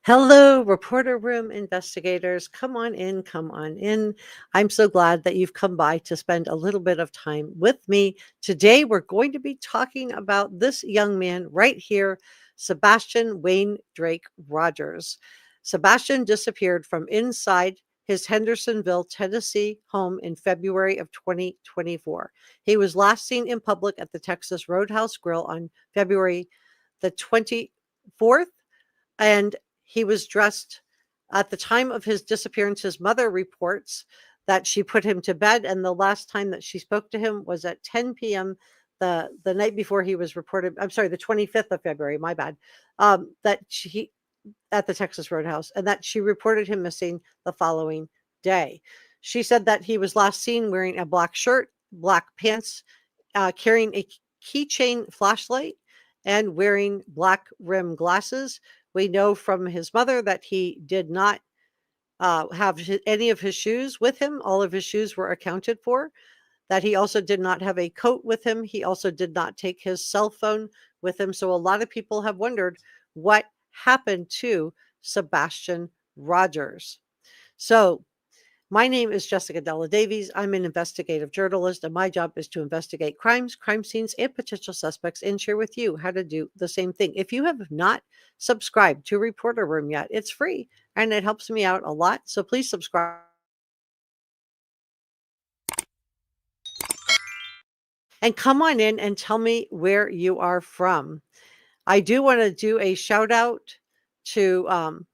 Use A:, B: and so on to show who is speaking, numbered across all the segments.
A: Hello, reporter room investigators. Come on in, come on in. I'm so glad that you've come by to spend a little bit of time with me. Today, we're going to be talking about this young man right here, Sebastian Wayne Drake Rogers. Sebastian disappeared from inside his Hendersonville, Tennessee home in February of 2024. He was last seen in public at the Texas Roadhouse Grill on February the 24th, and he was dressed at the time of his disappearance. His mother reports that she put him to bed, and the last time that she spoke to him was at 10 p.m. The night before he was reported. I'm sorry, the 25th of February. My bad. That she at the Texas Roadhouse, and that she reported him missing the following day. She said that he was last seen wearing a black shirt, black pants, carrying a keychain flashlight, and wearing black rim glasses. We know from his mother that he did not have any of his shoes with him. All of his shoes were accounted for. That he also did not have a coat with him. He also did not take his cell phone with him. So a lot of people have wondered what happened to Sebastian Rogers. So my name is Jessica Della Davies. I'm an investigative journalist, and my job is to investigate crimes, crime scenes, and potential suspects, and share with you how to do the same thing. If you have not subscribed to Reporter Room yet, it's free and it helps me out a lot. So please subscribe and come on in and tell me where you are from. I do want to do a shout out to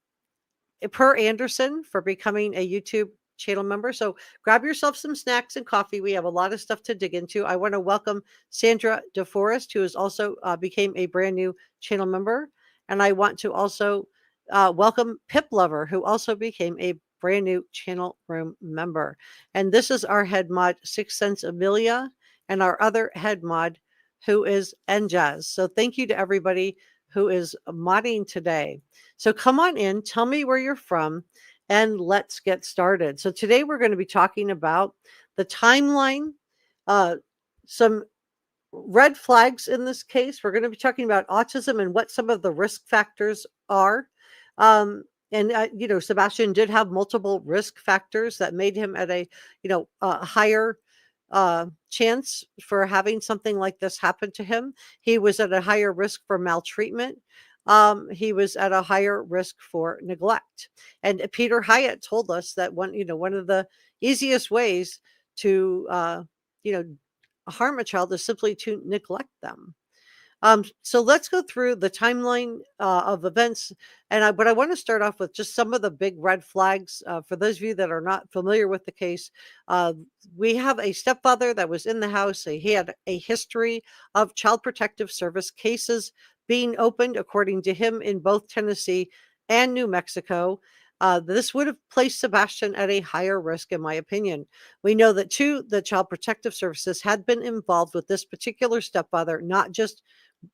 A: Per Anderson for becoming a YouTube channel member. So grab yourself some snacks and coffee. We have a lot of stuff to dig into. I want to welcome Sandra DeForest, who is also became a brand new channel member. And I want to also welcome Pip Lover, who also became a brand new channel room member. And this is our head mod, Six Sense Amelia, and our other head mod, who is Njaz. So thank you to everybody who is modding today. So come on in, tell me where you're from, and let's get started. So today we're going to be talking about the timeline, uh, some red flags in this case. We're going to be talking about autism and what some of the risk factors are. Sebastian did have multiple risk factors that made him at a higher chance for having something like this happen to him. He was at a higher risk for maltreatment. He was at a higher risk for neglect. And Peter Hyatt told us that one of the easiest ways to harm a child is simply to neglect them. So let's go through the timeline of events. But I want to start off with just some of the big red flags. For those of you that are not familiar with the case, we have a stepfather that was in the house. He had a history of Child Protective Service cases being opened, according to him, in both Tennessee and New Mexico. This would have placed Sebastian at a higher risk, in my opinion. We know that, too, the Child Protective Services had been involved with this particular stepfather, not just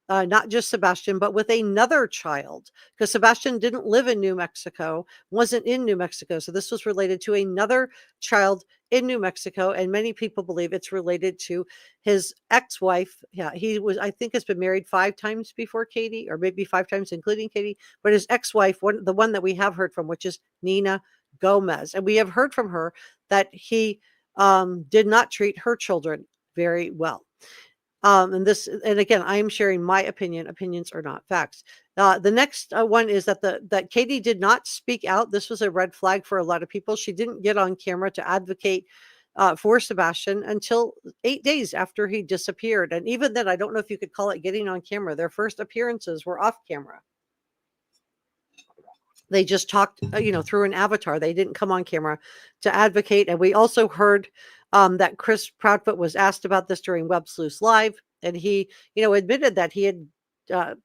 A: Sebastian, but with another child, because Sebastian didn't live in New Mexico, wasn't in New Mexico. So this was related to another child in New Mexico. And many people believe it's related to his ex-wife. Yeah, I think, has been married 5 times before Katie, or maybe 5 times, including Katie. But his ex-wife, the one that we have heard from, which is Nina Gomez. And we have heard from her that he did not treat her children very well. And again, I am sharing my opinion. Opinions are not facts. The next one is that Katie did not speak out. This was a red flag for a lot of people. She didn't get on camera to advocate for Sebastian until 8 days after he disappeared. And even then, I don't know if you could call it getting on camera. Their first appearances were off camera. They just talked, through an avatar. They didn't come on camera to advocate. And we also heard that Chris Proudfoot was asked about this during Web Sleuths Live, and he, admitted that he had, uh,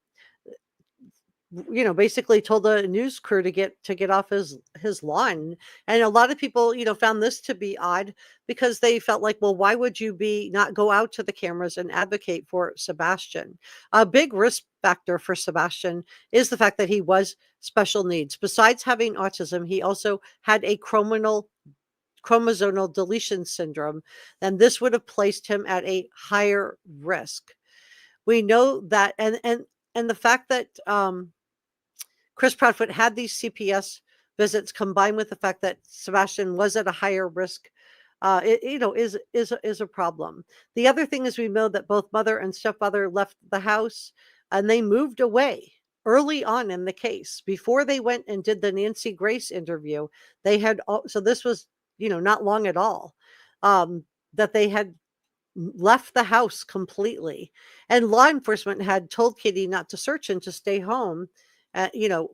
A: basically told the news crew to get off his lawn. And a lot of people, found this to be odd, because they felt like, well, why would you not go out to the cameras and advocate for Sebastian? A big risk factor for Sebastian is the fact that he was special needs. Besides having autism, he also had a chromosomal deletion syndrome, and this would have placed him at a higher risk. We know that, and the fact that Chris Proudfoot had these CPS visits combined with the fact that Sebastian was at a higher risk, is a problem. The other thing is we know that both mother and stepfather left the house and they moved away early on in the case before they went and did the Nancy Grace interview. They had so this was not long at all, that they had left the house completely, and law enforcement had told Katie not to search and to stay home,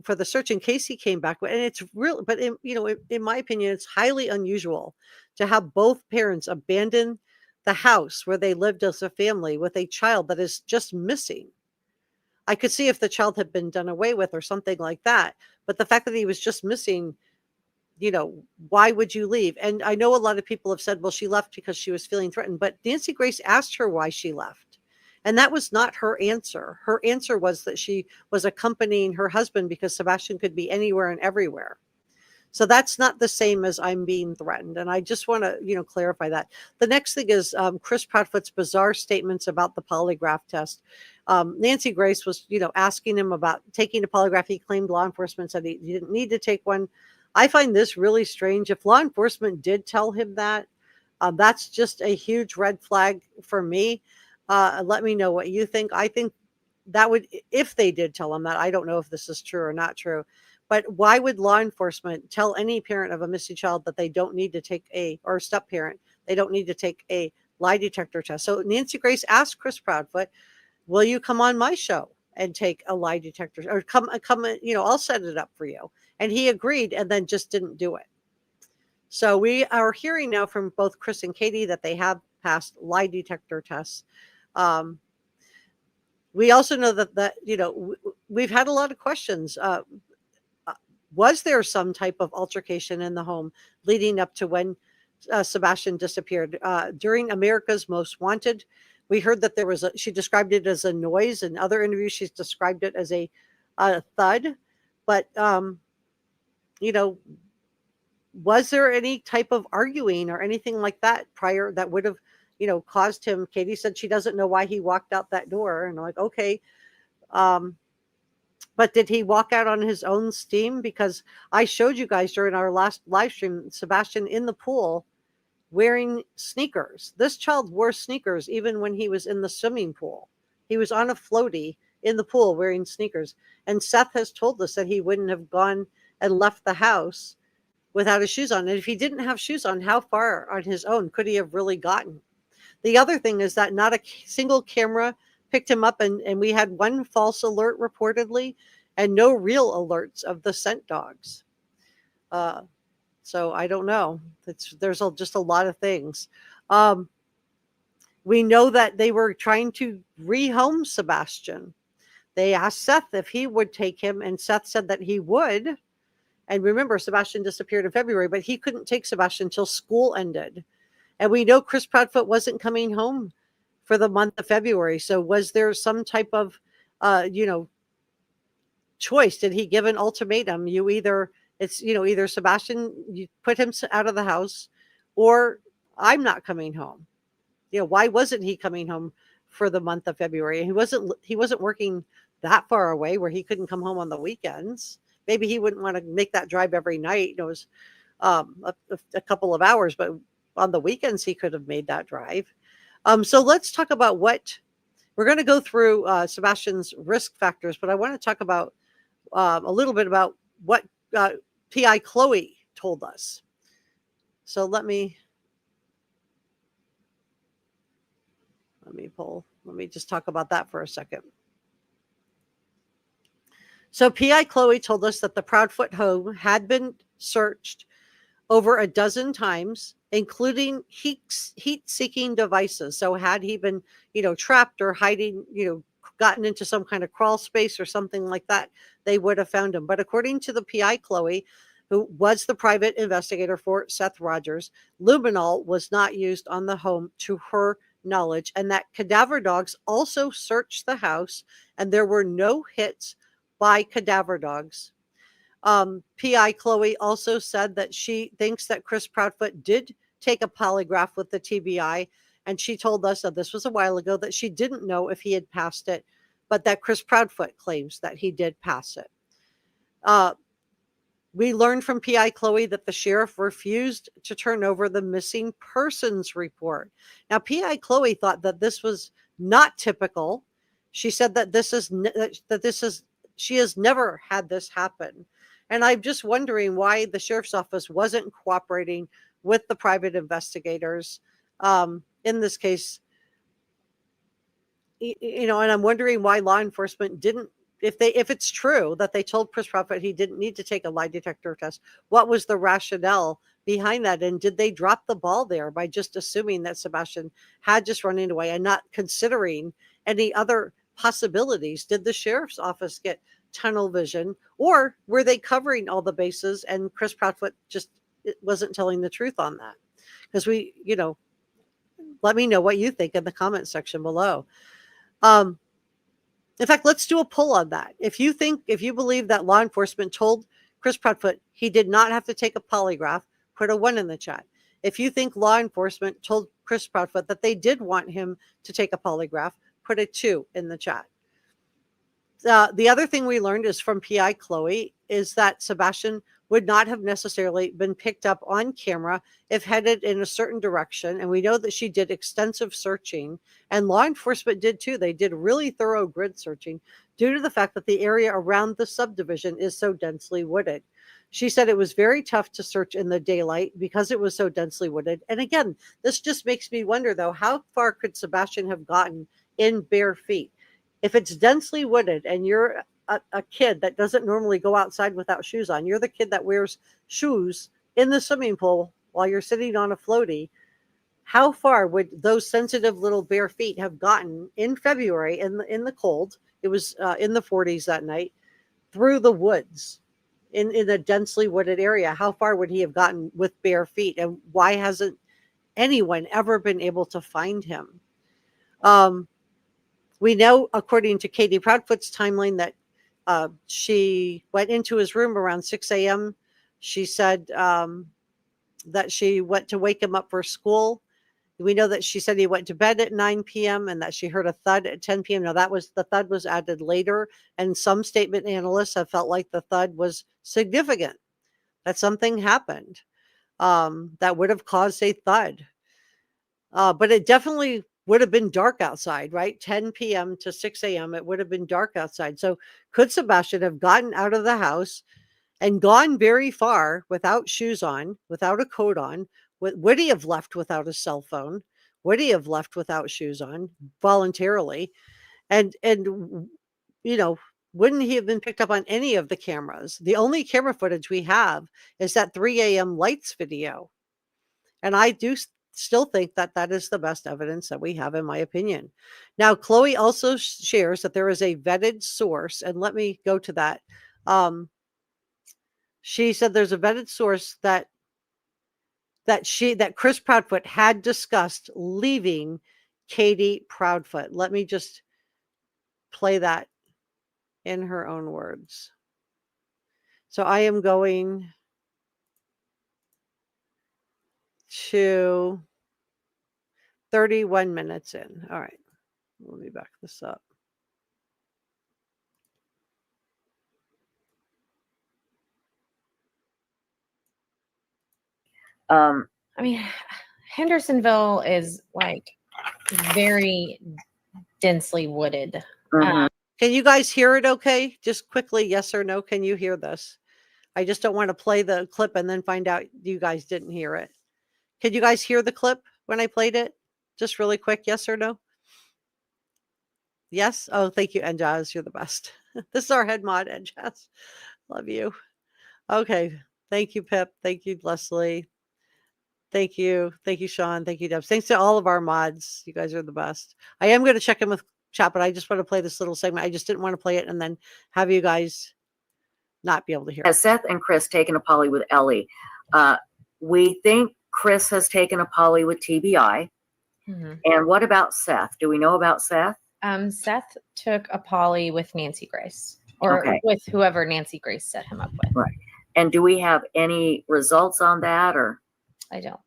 A: for the search in case he came back. And it's real, but in my opinion, it's highly unusual to have both parents abandon the house where they lived as a family with a child that is just missing. I could see if the child had been done away with or something like that, but the fact that he was just missing, why would you leave? And I know a lot of people have said, well, she left because she was feeling threatened, but Nancy Grace asked her why she left. And that was not her answer. Her answer was that she was accompanying her husband because Sebastian could be anywhere and everywhere. So that's not the same as I'm being threatened. And I just want to, clarify that. The next thing is Chris Proudfoot's bizarre statements about the polygraph test. Nancy Grace was, asking him about taking a polygraph. He claimed law enforcement said he didn't need to take one. I find this really strange. If law enforcement did tell him that, that's just a huge red flag for me. Let me know what you think. I think that would, if they did tell him that, I don't know if this is true or not true, but why would law enforcement tell any parent of a missing child that they don't need to take or step parent, they don't need to take a lie detector test? So Nancy Grace asked Chris Proudfoot, will you come on my show and take a lie detector, or come, I'll set it up for you. And he agreed and then just didn't do it. So we are hearing now from both Chris and Katie that they have passed lie detector tests. We also know that we've had a lot of questions. Was there some type of altercation in the home leading up to when Sebastian disappeared? During America's Most Wanted, we heard that she described it as a noise. In other interviews, she's described it as a thud. But, was there any type of arguing or anything like that prior that would have, caused him? Katie said she doesn't know why he walked out that door. And I'm like, okay. But did he walk out on his own steam? Because I showed you guys during our last live stream, Sebastian in the pool wearing sneakers. This child wore sneakers even when he was in the swimming pool. He was on a floaty in the pool wearing sneakers. And Seth has told us that he wouldn't have gone and left the house without his shoes on. And if he didn't have shoes on, how far on his own could he have really gotten? The other thing is that not a single camera picked him up, and we had one false alert reportedly and no real alerts of the scent dogs. So I don't know. There's just a lot of things. We know that they were trying to rehome Sebastian. They asked Seth if he would take him, and Seth said that he would. And remember, Sebastian disappeared in February, but he couldn't take Sebastian until school ended. And we know Chris Proudfoot wasn't coming home for the month of February. So was there some type of, choice? Did he give an ultimatum? Either Sebastian, you put him out of the house, or I'm not coming home. Why wasn't he coming home for the month of February? He wasn't working that far away where he couldn't come home on the weekends. Maybe he wouldn't want to make that drive every night. It was a couple of hours, but on the weekends he could have made that drive. So let's talk about what we're going to go through. Sebastian's risk factors, but I want to talk about a little bit about what PI Chloe told us. So let me just talk about that for a second. So PI Chloe told us that the Proudfoot home had been searched over a dozen times, including heat-seeking devices. So had he been, trapped or hiding, gotten into some kind of crawl space or something like that, they would have found him. But according to the PI Chloe, who was the private investigator for Seth Rogers, luminol was not used on the home to her knowledge, and that cadaver dogs also searched the house, and there were no hits by cadaver dogs. PI Chloe also said that she thinks that Chris Proudfoot did take a polygraph with the TBI, and she told us that this was a while ago, that she didn't know if he had passed it, but that Chris Proudfoot claims that he did pass it. We learned from PI Chloe that the sheriff refused to turn over the missing persons report. Now, PI Chloe thought that this was not typical. She said that she has never had this happen. And I'm just wondering why the sheriff's office wasn't cooperating with the private investigators in this case. And I'm wondering why law enforcement didn't, if it's true that they told Chris Proudfoot he didn't need to take a lie detector test, what was the rationale behind that? And did they drop the ball there by just assuming that Sebastian had just running away and not considering any other possibilities? Did the sheriff's office get tunnel vision, or were they covering all the bases and Chris Proudfoot just wasn't telling the truth on that? Because let me know what you think in the comment section below. In fact, let's do a poll on that. If you believe that law enforcement told Chris Proudfoot he did not have to take a polygraph, put a 1 in the chat. If you think law enforcement told Chris Proudfoot that they did want him to take a polygraph, put a 2 in the chat. The other thing we learned is from PI Chloe is that Sebastian would not have necessarily been picked up on camera if headed in a certain direction. And we know that she did extensive searching, and law enforcement did too. They did really thorough grid searching due to the fact that the area around the subdivision is so densely wooded. She said it was very tough to search in the daylight because it was so densely wooded. And again, this just makes me wonder, though, how far could Sebastian have gotten in bare feet? If it's densely wooded and you're a kid that doesn't normally go outside without shoes on, you're the kid that wears shoes in the swimming pool while you're sitting on a floaty, how far would those sensitive little bare feet have gotten in February in the cold? It was in the 40s that night, through the woods in a densely wooded area. How far would he have gotten with bare feet? And why hasn't anyone ever been able to find him? We know, according to Katie Proudfoot's timeline, that she went into his room around 6 a.m. She said that she went to wake him up for school. We know that she said he went to bed at 9 p.m. and that she heard a thud at 10 p.m. Now, the thud was added later, and some statement analysts have felt like the thud was significant, that something happened that would have caused a thud. But it definitely would have been dark outside, right? 10 p.m. to 6 a.m. It would have been dark outside. So could Sebastian have gotten out of the house and gone very far without shoes on, without a coat on? Would he have left without a cell phone? Would he have left without shoes on voluntarily? And wouldn't he have been picked up on any of the cameras? The only camera footage we have is that 3 a.m. lights video. And I do still think that that is the best evidence that we have, in my opinion. Now, Chloe also shares that there is a vetted source, and let me go to that. She said there's a vetted source that Chris Proudfoot had discussed leaving Katie Proudfoot. Let me just play that in her own words. So I am going to 31 minutes in. All right. Let me back this up.
B: I mean, Hendersonville is like very densely wooded.
A: Can you guys hear it okay? Just quickly, yes or no. Can you hear this? I just don't want to play the clip and then find out you guys didn't hear it. Could you guys hear the clip when I played it? Just really quick, yes or no? Yes? Oh, thank you, Njaz. You're the best. This is our head mod, Njaz. Love you. Okay. Thank you, Pip. Thank you, Leslie. Thank you. Thank you, Sean. Thank you, Debs. Thanks to all of our mods. You guys are the best. I am going to check in with chat, but I just want to play this little segment. I just didn't want to play it and then have you guys not be able to hear it.
C: Has Seth and Chris taken a poly with Ellie? We think Chris has taken a poly with TBI. And what about Seth? Do we know about Seth?
B: Seth took a poly with Nancy Grace, or with whoever Nancy Grace set him up with.
C: Right. And do we have any results on that, or?
B: I don't.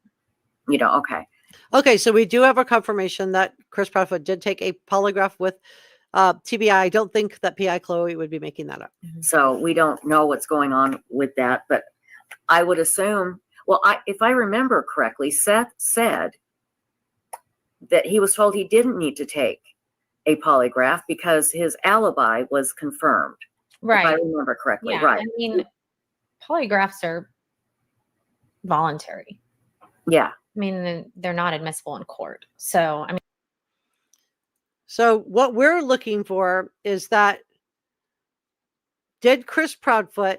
C: You don't? Okay.
A: Okay, so we do have a confirmation that Chris Proudfoot did take a polygraph with TBI, I don't think that PI Chloe would be making that up.
C: So we don't know what's going on with that, but I would assume, well, if I remember correctly, Seth said that he was told he didn't need to take a polygraph because his alibi was confirmed.
B: Right.
C: If I remember correctly.
B: Yeah.
C: Right.
B: I mean, polygraphs are voluntary.
C: Yeah.
B: I mean, they're not admissible in court. So, I mean,
A: so what we're looking for is that, did Chris Proudfoot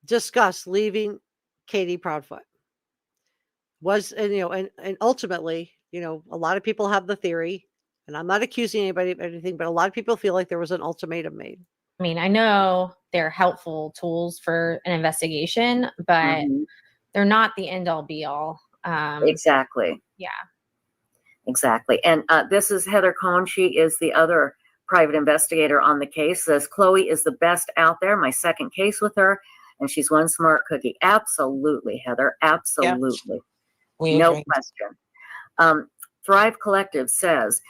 A: discuss leaving Katie Proudfoot? And ultimately, a lot of people have the theory, and I'm not accusing anybody of anything, but a lot of people feel like there was an ultimatum made.
B: I mean, I know they're helpful tools for an investigation, but they're not the end all be all.
C: Exactly.
B: Yeah.
C: Exactly. And this is Heather Cohn. She is the other private investigator on the case. Says Chloe is the best out there. My second case with her, and she's one smart cookie. Absolutely, Heather. Absolutely.
D: We
C: No
D: agree.
C: question. Thrive Collective says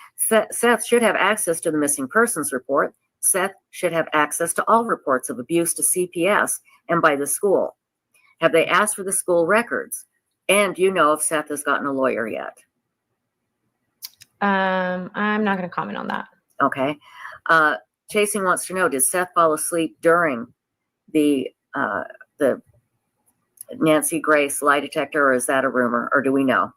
C: Seth should have access to the missing persons report. Seth should have access to all reports of abuse to CPS and by the school. Have they asked for the school records? And do you know if Seth has gotten a lawyer yet?
B: I'm not going to comment on that.
C: Okay. Chasing wants to know, did Seth fall asleep during the Nancy Grace lie detector, or is that a rumor, or do we know?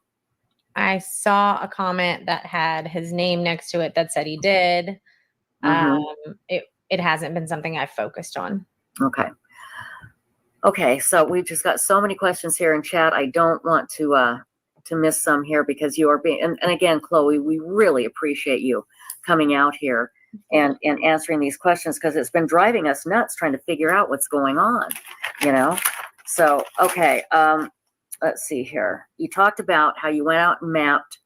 B: I saw a comment that had his name next to it that said he did. It hasn't been something I've focused on.
C: Okay. So we've just got so many questions here in chat. I don't want to miss some here because you are being, and again, Chloe, we really appreciate you coming out here and answering these questions, because it's been driving us nuts trying to figure out what's going on, So, okay. Let's see here. You talked about how you went out and mapped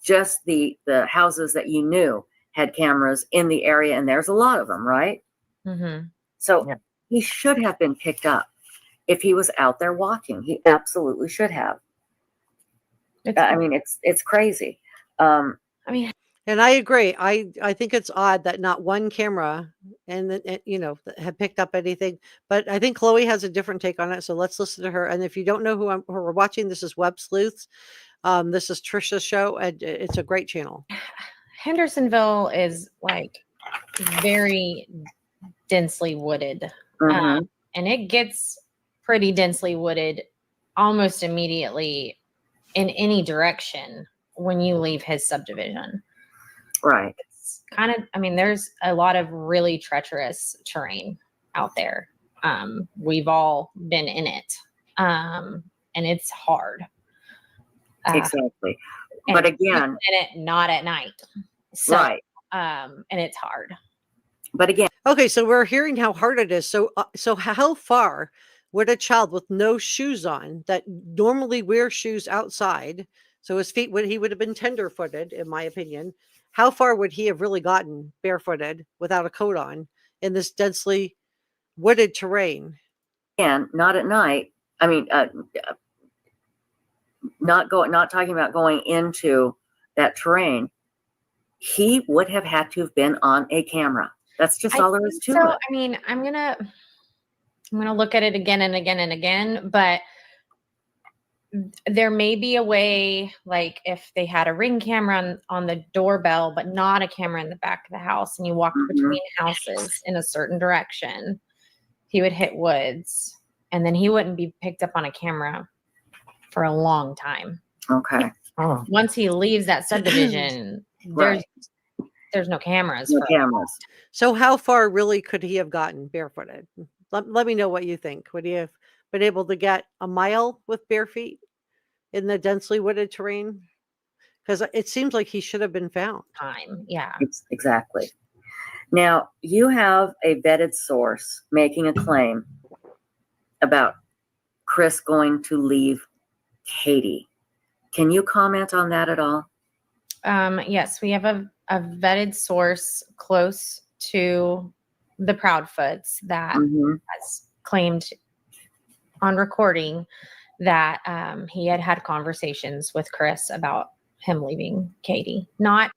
C: just the houses that you knew had cameras in the area, and there's a lot of them, right? So
D: Yeah.
C: He should have been picked up if he was out there walking. He absolutely should have. I mean, it's crazy.
A: And I agree. I think it's odd that not one camera had picked up anything. But I think Chloe has a different take on it. So let's listen to her. And if you don't know who we're watching, this is Web Sleuths. This is Trisha's show, and it's a great channel.
B: Hendersonville is like very densely wooded, and it gets pretty densely wooded almost immediately in any direction when you leave his subdivision.
C: Right.
B: It's kind of, there's a lot of really treacherous terrain out there. We've all been in it. And it's hard.
C: Exactly. But again,
B: in it, not at night. So,
C: right.
B: And it's hard.
C: But again,
A: okay, so we're hearing how hard it is. So how far would a child with no shoes on, that normally wears shoes outside, so his feet he would have been tender-footed, in my opinion, how far would he have really gotten barefooted without a coat on in this densely wooded terrain?
C: And not at night. Not talking about going into that terrain. He would have had to have been on a camera. That's just all there is to it.
B: I'm gonna look at it again and again and again, but there may be a way, like if they had a Ring camera on the doorbell, but not a camera in the back of the house, and you walked between houses in a certain direction, he would hit woods, and then he wouldn't be picked up on a camera for a long time.
C: Okay.
B: Once he leaves that subdivision, there's no cameras.
C: No cameras.
A: So how far really could he have gotten barefooted? Let me know what you think. Would he have been able to get a mile with bare feet in the densely wooded terrain? Because it seems like he should have been found.
B: Yeah.
C: Exactly. Now, you have a vetted source making a claim about Chris going to leave Katie. Can you comment on that at all?
B: Yes, we have a vetted source close to the Proudfoots that has claimed on recording that he had conversations with Chris about him leaving Katie. Not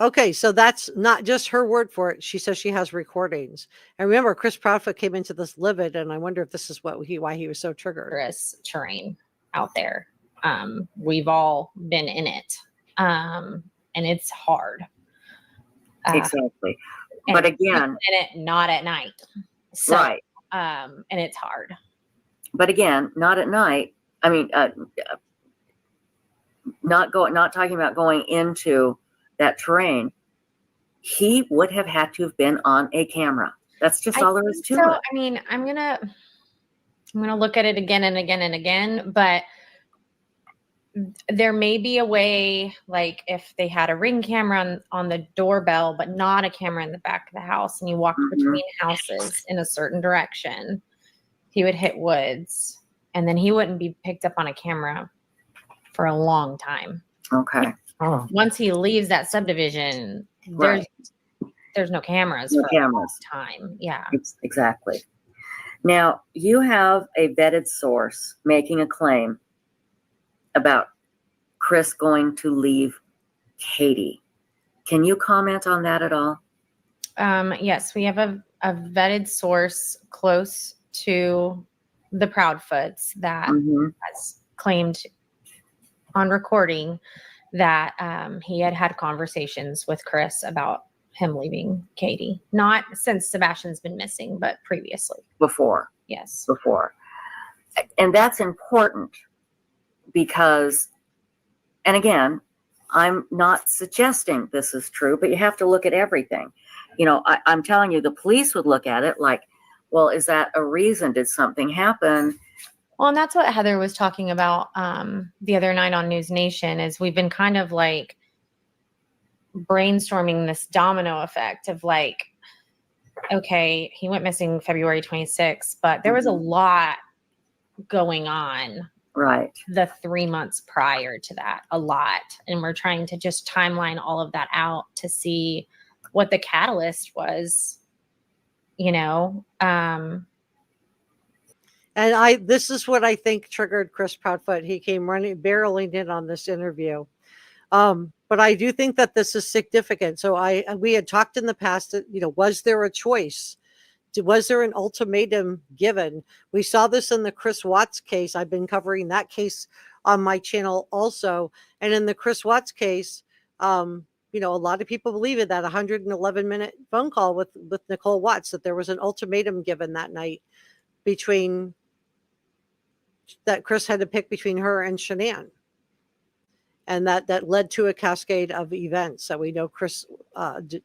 A: Okay, so that's not just her word for it. She says she has recordings. And remember, Chris Proudfoot came into this livid, and I wonder if this is why he was so triggered.
B: dangerous terrain out there. We've all been in it. And it's hard.
C: Exactly. But again,
B: in it, not at night. So,
C: right.
B: And it's hard.
C: But again, not at night. I mean, not talking about going into that terrain. He would have had to have been on a camera. That's just all there is to it.
B: I mean, I'm gonna look at it again and again and again, but there may be a way, like if they had a ring camera on the doorbell, but not a camera in the back of the house, and you walked between houses in a certain direction, he would hit woods, and then he wouldn't be picked up on a camera for a long time.
C: Okay.
B: Once he leaves that subdivision,
C: Right.
B: there's no cameras
C: No
B: for
C: cameras.
B: a long time. Yeah.
C: Exactly. Now, you have a vetted source making a claim about Chris going to leave Katie. Can you comment on that at all?
B: Yes, we have a vetted source close to the Proudfoots that has claimed on recording that he had conversations with Chris about him leaving Katie. Not since Sebastian's been missing, but previously.
C: Before.
B: Yes.
C: Before. And that's important because, and again, I'm not suggesting this is true, but you have to look at everything. You know, I'm telling you, the police would look at it like, well, is that a reason? Did something happen?
B: Well, and that's what Heather was talking about the other night on News Nation, is we've been kind of like brainstorming this domino effect of like, okay, he went missing February 26th, but there was a lot going on.
C: Right.
B: The 3 months prior to that, a lot. And we're trying to just timeline all of that out to see what the catalyst was, you know.
A: And this is what I think triggered Chris Proudfoot. He came barreling in on this interview. But I do think that this is significant. So we had talked in the past that, you know, was there a choice? Was there an ultimatum given? We saw this in the Chris Watts case. I've been covering that case on my channel also. And in the Chris Watts case, you know, a lot of people believe in that 111-minute phone call with NICHOL Watts, that there was an ultimatum given that night that Chris had to pick between her and Shanann. And that led to a cascade of events that we know Chris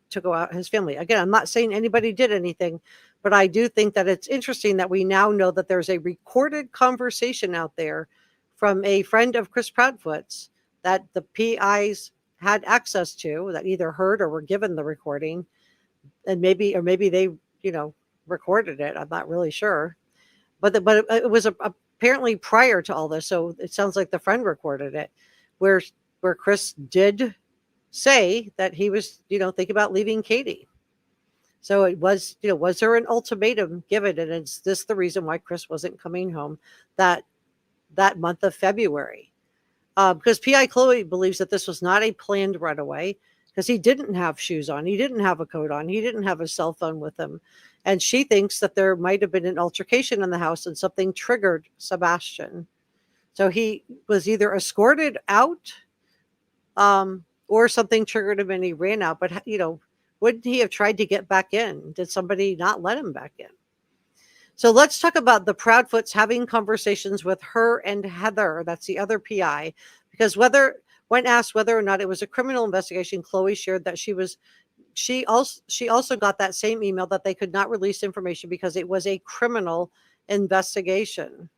A: took out his family. Again, I'm not saying anybody did anything, but I do think that it's interesting that we now know that there's a recorded conversation out there from a friend of Chris Proudfoot's that the PIs had access to, that either heard or were given the recording, and maybe they, you know, recorded it. I'm not really sure, but it was apparently prior to all this. So it sounds like the friend recorded it, where Chris did say that he was, you know, thinking about leaving Katie. So it was, you know, was there an ultimatum given? And is this the reason why Chris wasn't coming home that month of February? Because PI Chloe believes that this was not a planned runaway, because he didn't have shoes on. He didn't have a coat on. He didn't have a cell phone with him. And she thinks that there might have been an altercation in the house and something triggered Sebastian. So he was either escorted out or something triggered him and he ran out. But, you know, wouldn't he have tried to get back in? Did somebody not let him back in? So let's talk about the Proudfoots having conversations with her and Heather. That's the other PI. Because when asked whether or not it was a criminal investigation, Chloe shared that she also got that same email that they could not release information because it was a criminal investigation.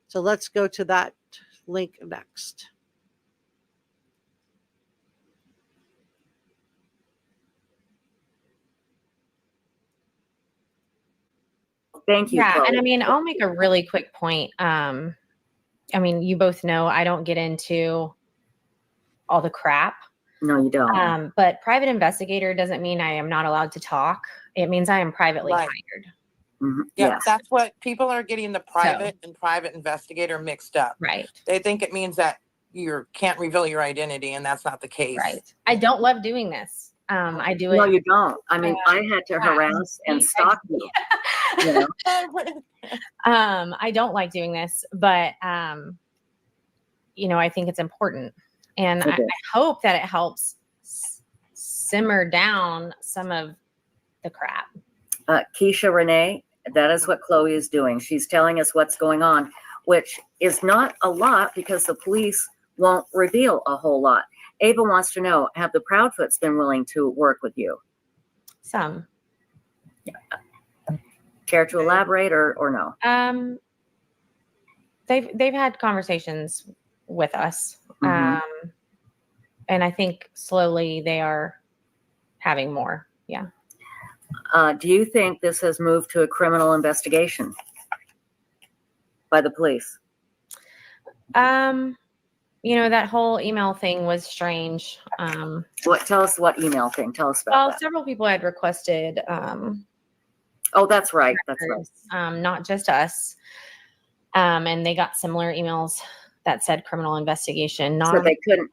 A: So let's go to that link next.
C: Thank you.
B: Yeah,
C: Chloe.
B: and I mean, I'll make a really quick point. I mean, you both know I don't get into all the crap.
C: No, you don't.
B: But private investigator doesn't mean I am not allowed to talk. It means I am privately hired.
D: Yeah,
C: Yes.
D: that's what people are getting, the private and private investigator mixed up.
B: Right.
D: They think it means that you can't reveal your identity, and that's not the case.
B: Right. I don't love doing this. I do
C: No,
B: it.
C: you don't. I mean, I had to harass and stalk you. You know?
B: I don't like doing this, but you know, I think it's important, and I hope that it helps simmer down some of the crap.
C: Keisha Renee, that is what Chloe is doing. She's telling us what's going on, which is not a lot because the police won't reveal a whole lot. Ava wants to know, have the Proudfoots been willing to work with you?
B: Some.
C: Care to elaborate or no?
B: They've had conversations with us. And I think slowly they are having more. Yeah.
C: Do you think this has moved to a criminal investigation by the police?
B: You know, that whole email thing was strange.
C: Tell us what email thing. Tell us about
B: Well,
C: that.
B: several people had requested
C: Oh, that's right. That's right.
B: Not just us. And they got similar emails that said criminal investigation. Not
C: So they couldn't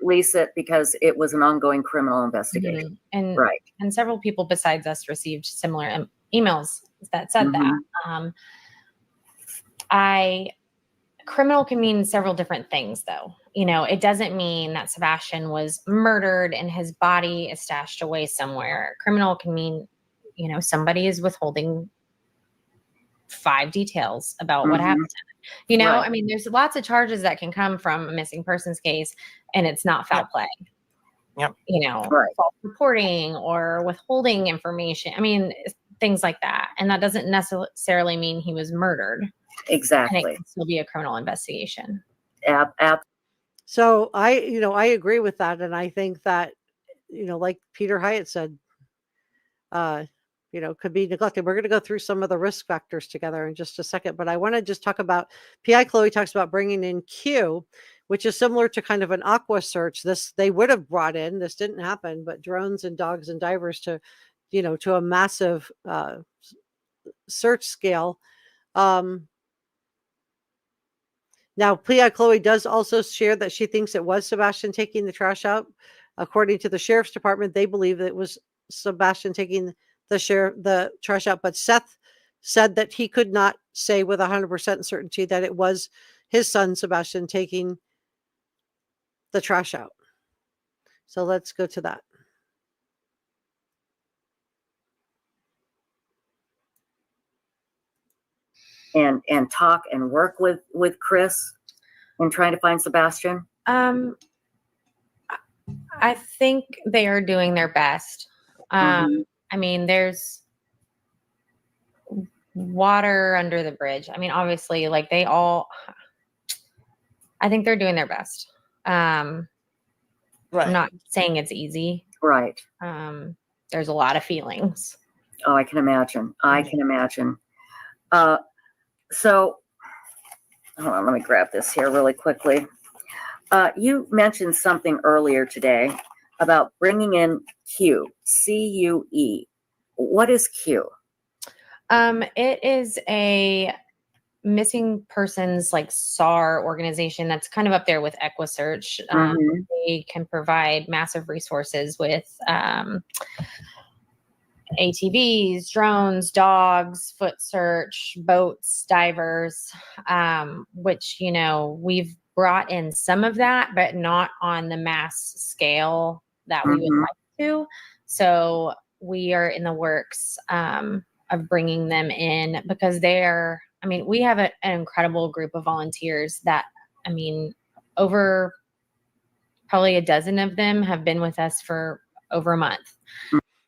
C: release it because it was an ongoing criminal investigation.
B: And
C: right.
B: And several people besides us received similar emails that said that. Criminal can mean several different things, though. You know, it doesn't mean that Sebastian was murdered and his body is stashed away somewhere. Criminal can mean, you know, somebody is withholding 5 details about what happened. You know, I mean, there's lots of charges that can come from a missing persons case, and it's not foul play.
D: Yep.
B: You know, false reporting or withholding information. I mean, things like that. And that doesn't necessarily mean he was murdered.
C: Exactly.
B: And it can still be a criminal investigation.
A: So I agree with that. And I think that, like Peter Hyatt said, could be neglected. We're going to go through some of the risk factors together in just a second, but I want to just talk about PI Chloe talks about bringing in Q, which is similar to kind of an aqua search. This they would have brought in, this didn't happen, but drones and dogs and divers to a massive search scale. Now, PI Chloe does also share that she thinks it was Sebastian taking the trash out. According to the sheriff's department, they believe that it was Sebastian taking the trash out, but Seth said that he could not say with 100% certainty that it was his son Sebastian taking the trash out. So let's go to that.
C: And talk and work with Chris and trying to find Sebastian?
B: I think they are doing their best. I mean, there's water under the bridge. I mean, obviously, like I think they're doing their best. I'm not saying it's easy.
C: Right.
B: There's a lot of feelings.
C: Oh, I can imagine. I can imagine. So, hold on, let me grab this here really quickly. You mentioned something earlier today about bringing in Q, C-U-E. What is Q?
B: It is a missing persons like SAR organization that's kind of up there with EquiSearch. They can provide massive resources with ATVs, drones, dogs, foot search, boats, divers, which, we've brought in some of that, but not on the mass scale that we would like to. So we are in the works of bringing them in because we have an incredible group of volunteers that, over probably a dozen of them have been with us for over a month.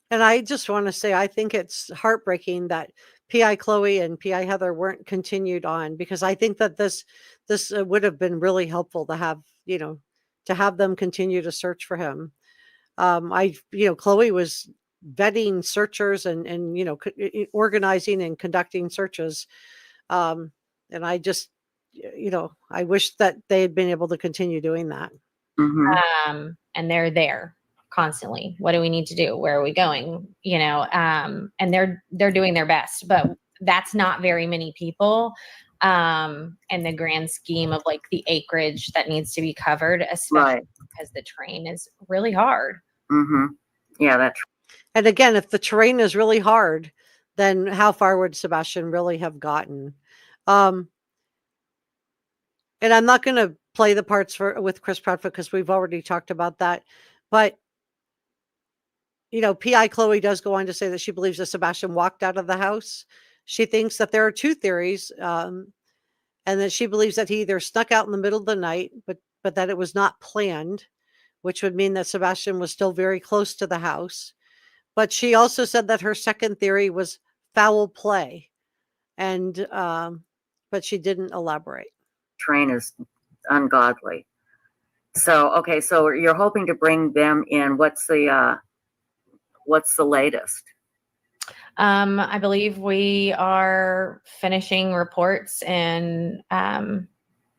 A: And I just want to say, I think it's heartbreaking that PI Chloe and PI Heather weren't continued on, because I think that this would have been really helpful to have, to have them continue to search for him. Chloe was vetting searchers and organizing and conducting searches. And I just, I wish that they had been able to continue doing that.
B: And they're there constantly. What do we need to do? Where are we going? And they're doing their best, but that's not very many people. in the grand scheme of like the acreage that needs to be covered, especially
C: Right.
B: because the terrain is really hard.
C: Mm-hmm. Yeah, that's
A: And again, if the terrain is really hard, then how far would Sebastian really have gotten? Um, and I'm not going to play the parts with Chris Proudfoot because we've already talked about that. But PI Chloe does go on to say that she believes that Sebastian walked out of the house. She thinks that there are two theories, and that she believes that he either snuck out in the middle of the night, but that it was not planned, which would mean that Sebastian was still very close to the house. But she also said that her second theory was foul play, and but she didn't elaborate.
C: train is ungodly. So, okay, so you're hoping to bring them in. What's the latest?
B: I believe we are finishing reports and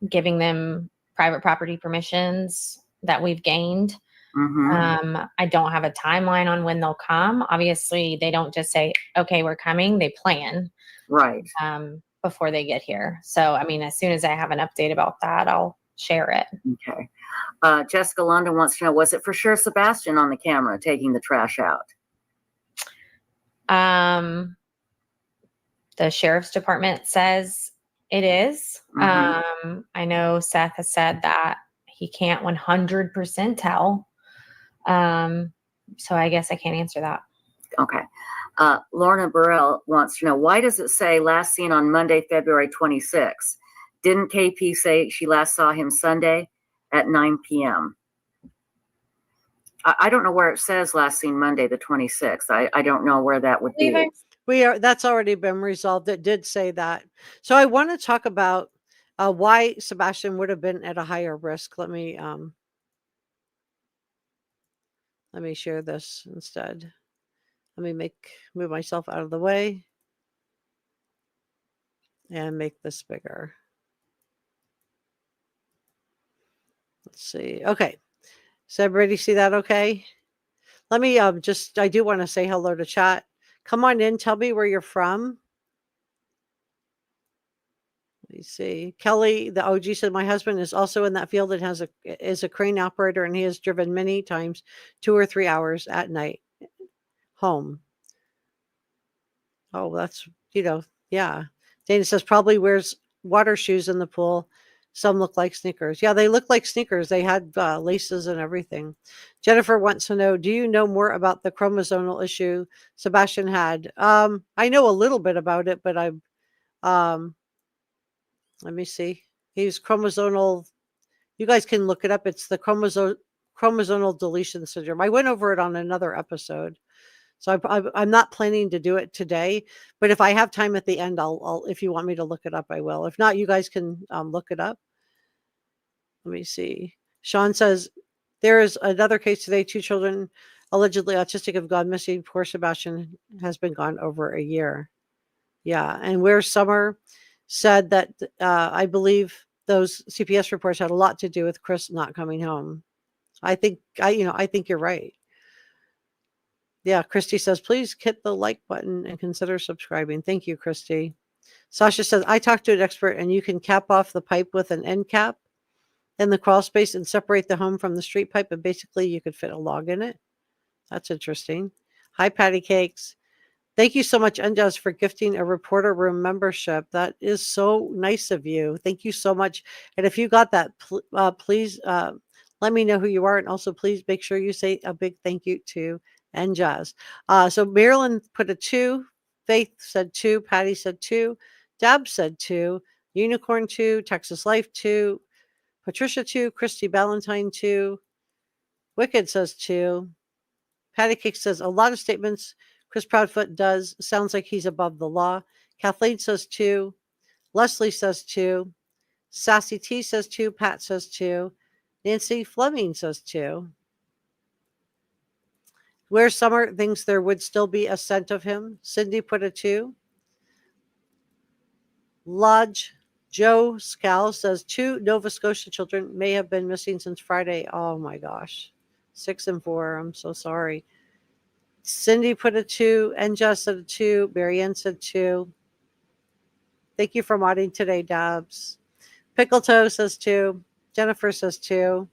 B: giving them private property permissions that we've gained.
C: Mm-hmm.
B: I don't have a timeline on when they'll come. Obviously, they don't just say, okay, we're coming. They plan
C: Right.
B: before they get here. So, I mean, as soon as I have an update about that, I'll share it.
C: Okay. Jessica London wants to know, was it for sure Sebastian on the camera taking the trash out?
B: The sheriff's department says it is.
C: Mhm.
B: I know Seth has said that he can't 100% tell. So I guess I can't answer that.
C: Okay. Lorna Burrell wants to know, why does it say last seen on Monday, February 26th? Didn't KP say she last saw him Sunday at 9 p.m.? I don't know where it says last seen Monday, the 26th. I don't know where that would be.
A: That's already been resolved. It did say that. So I want to talk about why Sebastian would have been at a higher risk. Let me share this instead. Let me move myself out of the way and make this bigger. Let's see. Okay. Does everybody see that okay? Let me I do want to say hello to chat. Come on in. Tell me where you're from. Let me see. Kelly, the OG, said my husband is also in that field and is a crane operator, and he has driven many times 2 or 3 hours at night home. Oh, that's, yeah. Dana says probably wears water shoes in the pool. Some look like sneakers. Yeah, they look like sneakers. They had laces and everything. Jennifer wants to know, do you know more about the chromosomal issue Sebastian had? I know a little bit about it, but let me see. He's chromosomal. You guys can look it up. It's the chromosomal deletion syndrome. I went over it on another episode. So I'm not planning to do it today, but if I have time at the end, I'll if you want me to look it up, I will. If not, you guys can look it up. Let me see. Sean says there is another case today. 2 children allegedly autistic have gone missing. Poor Sebastian has been gone over a year. Yeah, and where Summer said that I believe those CPS reports had a lot to do with Chris not coming home. I think you're right. Yeah, Christy says, please hit the like button and consider subscribing. Thank you, Christy. Sasha says, I talked to an expert and you can cap off the pipe with an end cap in the crawl space and separate the home from the street pipe. And basically you could fit a log in it. That's interesting. Hi, Patty Cakes. Thank you so much, Unjust, for gifting a reporter room membership. That is so nice of you. Thank you so much. And if you got that, please let me know who you are. And also, please make sure you say a big thank you to Unjust. So Marilyn put a 2. Faith said 2. Patty said 2. Deb said 2. Unicorn 2. Texas Life 2. Patricia 2. Christy Ballantyne 2. Wicked says 2. Patty Cake says a lot of statements Chris Proudfoot does sounds like he's above the law. Kathleen says 2. Leslie says 2. Sassy T says 2. Pat says 2. Nancy Fleming says 2. Where Summer thinks there would still be a scent of him. Cindy put a 2. Lodge Joe Scal says 2 Nova Scotia children may have been missing since Friday. Oh my gosh. 6 and 4. I'm so sorry. Cindy put a 2. Enja said a 2. Marianne said 2. Thank you for modding today, Dabs. Pickle Toe says 2. Jennifer says 2.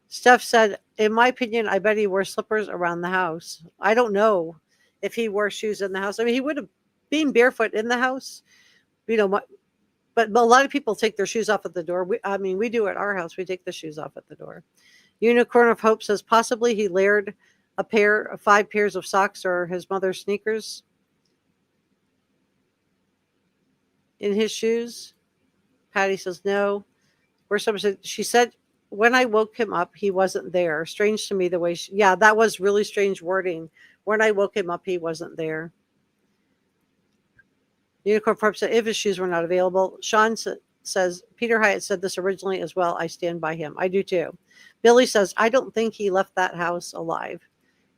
A: Steph said, in my opinion, I bet he wore slippers around the house. I don't know if he wore shoes in the house. I mean, he would have been barefoot in the house, you know, but a lot of people take their shoes off at the door. We do at our house. We take the shoes off at the door. Unicorn of Hope says, possibly he layered a pair of 5 pairs of socks or his mother's sneakers in his shoes. Patty says, no. Where someone said, she said, when I woke him up, he wasn't there. Strange to me the way yeah, that was really strange wording. When I woke him up, he wasn't there. Unicorn Prep said, if his shoes were not available. Sean says, Peter Hyatt said this originally as well. I stand by him. I do too. Billy says, I don't think he left that house alive.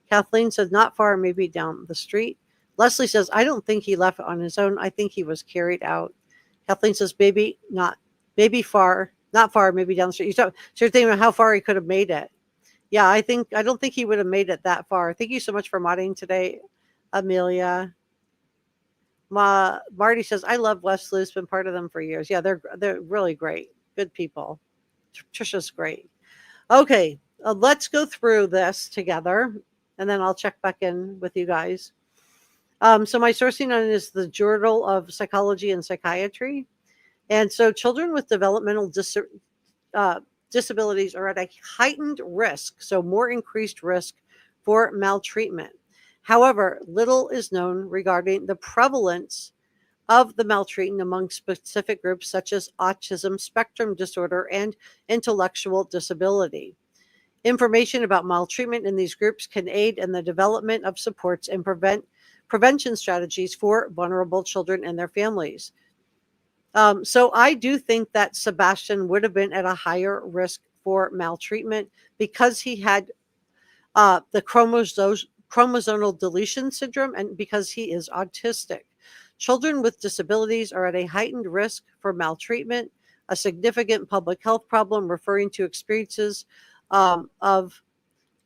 A: Kathleen said, not far, maybe down the street. Leslie says, I don't think he left on his own. I think he was carried out. Kathleen says, maybe far, not far, maybe down the street. So you're thinking about how far he could have made it. Yeah, I don't think he would have made it that far. Thank you so much for modding today, Amelia. Marty says, I love West Lou's, been part of them for years. Yeah, they're really great. Good people. Trisha's great. Okay, let's go through this together, and then I'll check back in with you guys. So my sourcing on it is the Journal of Psychology and Psychiatry. And so children with developmental disabilities are at a heightened risk, so more increased risk for maltreatment. However, little is known regarding the prevalence of the maltreatment among specific groups such as autism spectrum disorder and intellectual disability. Information about maltreatment in these groups can aid in the development of supports and prevention strategies for vulnerable children and their families. So I do think that Sebastian would have been at a higher risk for maltreatment because he had the chromosomal deletion syndrome and because he is autistic. Children with disabilities are at a heightened risk for maltreatment, a significant public health problem, referring to experiences of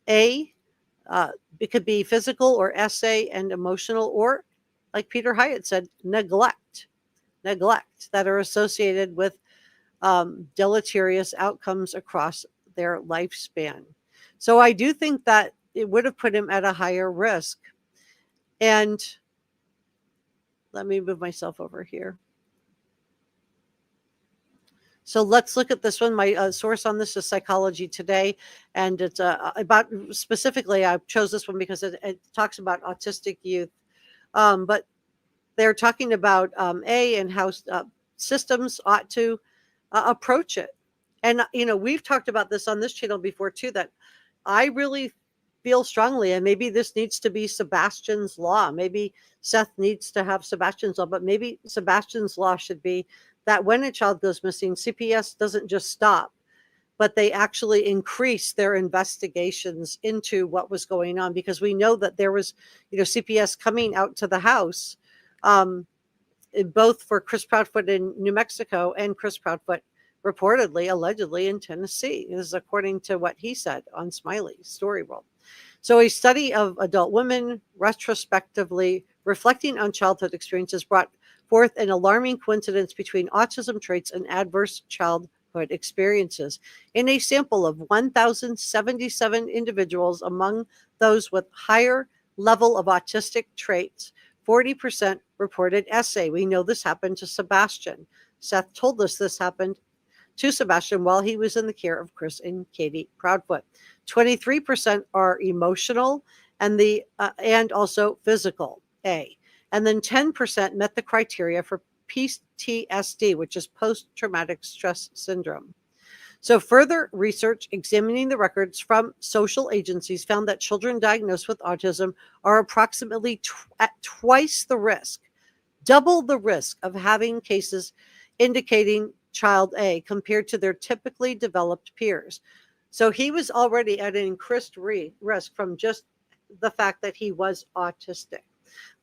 A: it could be physical or SA and emotional, or like Peter Hyatt said, neglect that are associated with deleterious outcomes across their lifespan. So I do think that it would have put him at a higher risk. And let me move myself over here. So let's look at this one. My source on this is Psychology Today, and it's about specifically, I chose this one because it talks about autistic youth, but they're talking about and how systems ought to approach it. And, we've talked about this on this channel before too, that I really feel strongly, and maybe this needs to be Sebastian's law. Maybe Seth needs to have Sebastian's law, but maybe Sebastian's law should be that when a child goes missing, CPS doesn't just stop, but they actually increase their investigations into what was going on, because we know that there was, CPS coming out to the house, both for Chris Proudfoot in New Mexico and Chris Proudfoot reportedly, allegedly in Tennessee. This is according to what he said on Smiley's Story World. So a study of adult women retrospectively reflecting on childhood experiences brought forth an alarming coincidence between autism traits and adverse childhood experiences. In a sample of 1,077 individuals, among those with higher level of autistic traits, 40% reported SA. We know this happened to Sebastian. Seth told us this happened to Sebastian while he was in the care of Chris and Katie Proudfoot. 23% are emotional and also physical, A. And then 10% met the criteria for PTSD, which is post-traumatic stress syndrome. So further research examining the records from social agencies found that children diagnosed with autism are approximately at twice the risk, double the risk of having cases indicating child A compared to their typically developed peers. So he was already at an increased risk from just the fact that he was autistic.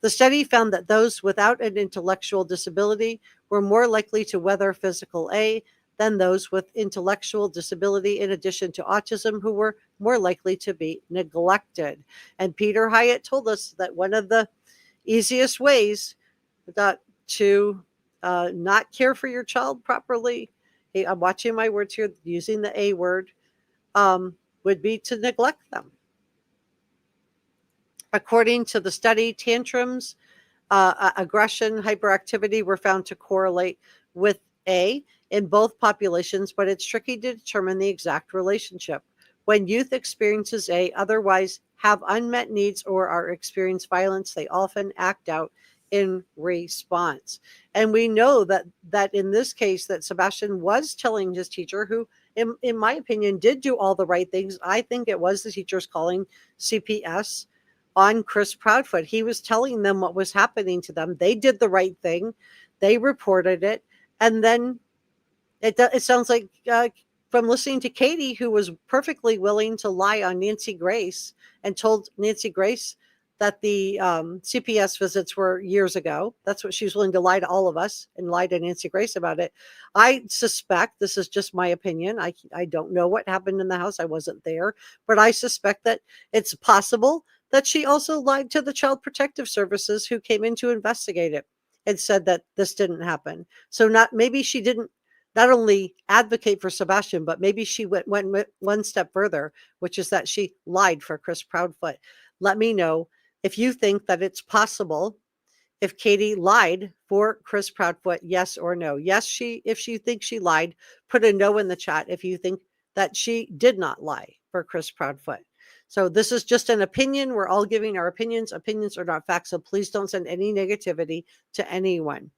A: The study found that those without an intellectual disability were more likely to weather physical A than those with intellectual disability, in addition to autism, who were more likely to be neglected. And Peter Hyatt told us that one of the easiest ways that to not care for your child properly, I'm watching my words here, using the A word, would be to neglect them. According to the study, tantrums, aggression, hyperactivity were found to correlate with A in both populations, but it's tricky to determine the exact relationship. When youth experiences A, otherwise have unmet needs or are experience violence, they often act out in response. And we know that in this case that Sebastian was telling his teacher, who in my opinion did do all the right things. I think it was the teachers calling CPS on Chris Proudfoot. He was telling them what was happening to them. They did the right thing. They reported it. And then it sounds like from listening to Katie, who was perfectly willing to lie on Nancy Grace and told Nancy Grace that the CPS visits were years ago. That's what she was willing to lie to all of us and lie to Nancy Grace about it. I suspect, this is just my opinion, I don't know what happened in the house. I wasn't there, but I suspect that it's possible that she also lied to the Child Protective Services who came in to investigate it and said that this didn't happen. So maybe she didn't not only advocate for Sebastian, but maybe she went one step further, which is that she lied for Chris Proudfoot. Let me know if you think that it's possible if Katie lied for Chris Proudfoot, yes or no. Yes, if she thinks she lied, put a no in the chat if you think that she did not lie for Chris Proudfoot. So this is just an opinion. We're all giving our opinions. Opinions are not facts, so please don't send any negativity to anyone.